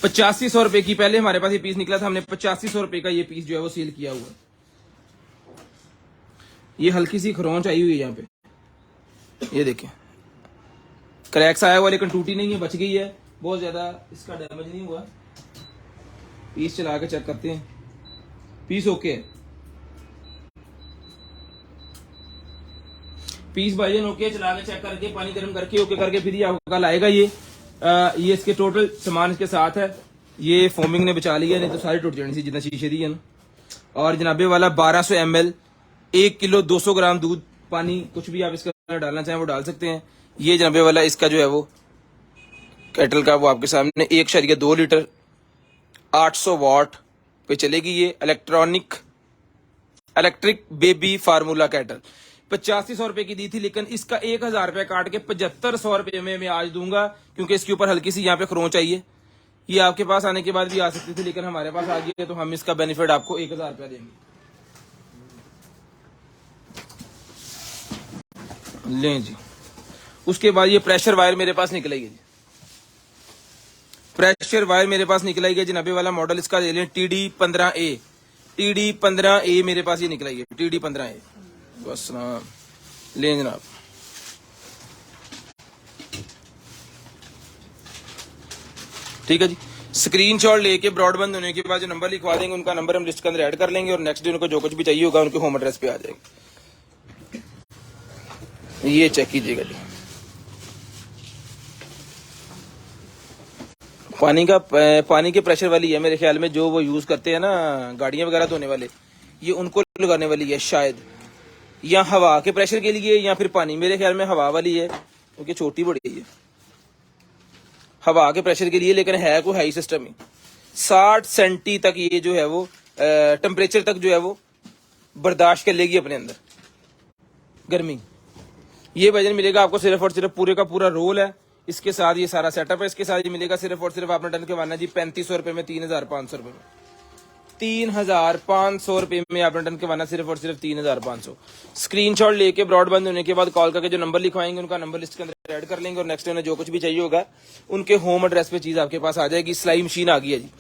8500 रुपए की पहले हमारे पास ये पीस निकला था, हमने 8500 रुपए का ये पीस जो है वो सेल किया हुआ। ये हल्की सी खरोंच आई हुई है यहाँ पे, ये देखें क्रैक्स आया हुआ लेकिन टूटी नहीं है, बच गई है, बहुत ज्यादा इसका डैमेज नहीं हुआ। पीस चला के चेक करते हैं, पीस ओके है, पीस भाईजन ओके। चला के चेक करके पानी गर्म करके ओके करके फिर ये आपको कल आएगा। ये इसके टोटल सामान इसके साथ है। ये फोमिंग ने बचा लिया, नहीं तो सारी टूट जानी थी जितना शीशे दी है ना। और जनाबे वाला 1200 ml, 1 किलो 200 ग्राम दूध, पानी कुछ भी आप इसके अंदर डालना चाहें वो डाल सकते हैं। ये जनाबे वाला इसका जो है वो केटल का वो आपके सामने 1.2 लीटर 800 वॉट पे चलेगी। ये इलेक्ट्रिक बेबी फार्मूला केटल 8500 रुपए की दी थी, लेकिन इसका 1000 रुपए काट के 7500 रुपए में मैं आज दूंगा, क्योंकि इसके ऊपर हल्की सी यहाँ पे खरोंच चाहिए। ये आपके पास आने के बाद भी आ सकती थी लेकिन हमारे पास आ गई है, तो हम इसका बेनिफिट आपको 1000 रुपया देंगे। लें जी। उसके बाद ये प्रेशर वायर मेरे पास निकलेगी जी, प्रेशर वायर मेरे पास निकलेगी जनाबे वाला मॉडल इसका ले लें TD15A। TD15A मेरे पास ये निकलेगी, TD15A बस ना लें जनाब। ठीक है जी। स्क्रीनशॉट लेके ब्रॉडबैंड होने के बाद जो नंबर लिखवा देंगे उनका नंबर हम लिस्ट के अंदर ऐड कर लेंगे और नेक्स्ट डे उनको जो कुछ भी चाहिए होगा उनके होम एड्रेस पे आ जाएगा। ये चेक कीजिएगा जी। पानी के प्रेशर वाली है मेरे ख्याल में, जो वो यूज करते हैं ना गाड़ियां वगैरह धोने वाले, ये उनको लगाने वाली है शायद, या हवा के प्रेशर के लिए या फिर पानी, मेरे ख्याल में हवा वाली है। क्योंकि छोटी बड़ी है हवा के प्रेशर के लिए, लेकिन है कोई हाई सिस्टम ही। 60 सेंटी तक ये जो है वो टेम्परेचर तक जो है वो बर्दाश्त कर लेगी अपने अंदर गर्मी। ये वजन मिलेगा आपको सिर्फ और सिर्फ, पूरे का पूरा रोल है इसके साथ, ये सारा सेटअप है इसके साथ, ये मिलेगा सिर्फ और सिर्फ आपने डन करवाना जी 3500 रुपए में, 3500 रुपए में, 3500 रुपए में आपने डन करवाना सिर्फ और सिर्फ 3500। स्क्रीनशॉट लेके ब्रॉडबैंड होने के बाद कॉल करके जो नंबर लिखवाएंगे उनका नंबर लिस्ट के अंदर ऐड कर लेंगे और नेक्स्ट उन्हें जो कुछ भी चाहिए होगा उनके होम एड्रेस पे चीज आपके पास आ जाएगी। सिलाई मशीन आ गई है जी,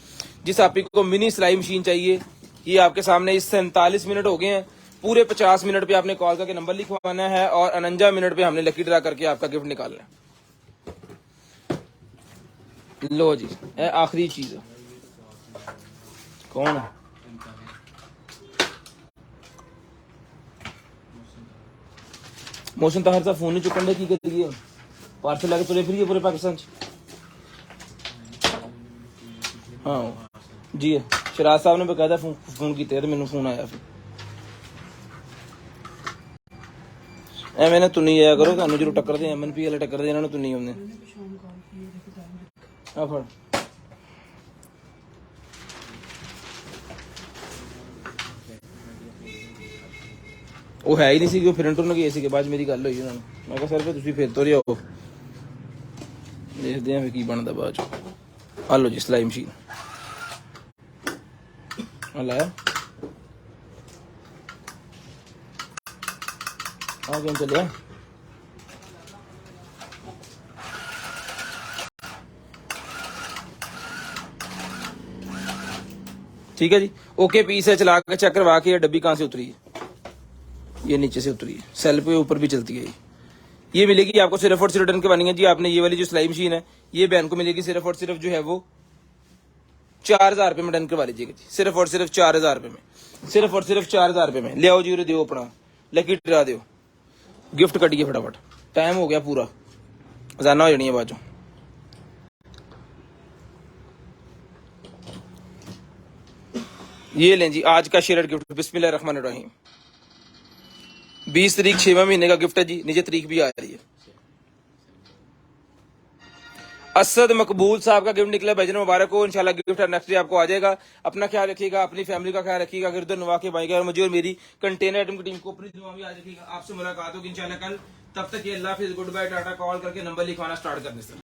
जिस आपको मिनी सिलाई मशीन चाहिए ये आपके सामने इस 47 मिनट हो गए हैं, पूरे 50 मिनट पे आपने कॉल करके नंबर लिखवाना है और 49 मिनट पे हमने लकी ड्रा करके आपका गिफ्ट निकालना है। लो जी, ये आखिरी चीज है। कौन है? मोशन ताहिर साहब फोन नहीं चुकन की करिए, पार्सल लेके तुरे फिरिए पूरे पाकिस्तान च। हाँ जी, शराज साहब ने बकायदा फोन किया तो मैंने फोन आया फिर ਐਵੇਂ ਨਾ ਤੁਨੀ ਆਇਆ ਕਰੋ, ਤੁਹਾਨੂੰ ਜਦੋਂ ਟੱਕਰਦੇ ਐਮਐਨਪੀ ਵਾਲੇ ਟੱਕਰਦੇ ਇਹਨਾਂ ਨੂੰ ਤੁਨੀ ਆਉਂਦੇ ਆ। ਫੜ ਉਹ ਹੈ ਹੀ ਨਹੀਂ ਸੀ, ਉਹ ਫਿਰਨ ਟੁਰਨ ਗਏ ਸੀਗੇ। ਬਾਅਦ ਮੇਰੀ ਗੱਲ ਹੋਈ ਉਹਨਾਂ ਨੂੰ, ਮੈਂ ਕਿਹਾ ਸਰ ਫਿਰ ਤੁਸੀਂ ਫਿਰ ਤੋਂ ਲਿਆਓ, ਦੇਖਦੇ ਆਂ ਫਿਰ ਕੀ ਬਣਦਾ ਬਾਅਦ ਚ। ਆ ਲਓ ਜੀ ਸਿਲਾਈ ਮਸ਼ੀਨ ਆ ਲਾਇਆ, ਆ ਕਿਉਂ ਚੱਲਿਆ? ठीक है जी, ओके पीस है, चला के चेक करवा के। ये डब्बी कहाँ से उतरी है? ये नीचे से उतरी है, सेल पे ऊपर भी चलती है। ये मिलेगी आपको सिर्फ और सिर्फ डन करवानी है जी आपने। ये वाली जो सिलाई मशीन है ये बहन को मिलेगी सिर्फ और सिर्फ जो है वो 4000 रुपए में डन करवा लीजिएगा जी, सिर्फ और सिर्फ 4000 रुपए में, सिर्फ और सिर्फ 4000 रुपए में। ले आओ जी, दो अपना लकी ड्रा दो, गिफ्ट कटिए फटाफट, टाइम हो गया पूरा, अजाना हो जानी है बाजू। ये लें जी आज का शेयर गिफ्ट, बिस्मिल्लाहिर्रहमानिर्रहीम। 20 तारीख 6वां महीने का गिफ्ट है जी, नीचे तारीख भी आ रही है। असद मकबूल साहब का गिफ्ट निकला, भजन मुबारक हो। इंशाल्लाह गिफ्ट नेक्स्ट डे आपको आ जाएगा। अपना ख्याल रखिएगा, अपनी फैमिली का ख्याल रखिएगा, गिरदर नवा के भाई का और मुझे और मेरी कंटेनर आइटम की टीम को अपनी दुआ में याद रखिएगा। आपसे मुलाकात होगी इंशाल्लाह कल, तब तक ये अल्लाह हाफिज़, गुड बाय, टाटा। कॉल करके नंबर लिखवाना स्टार्ट करने से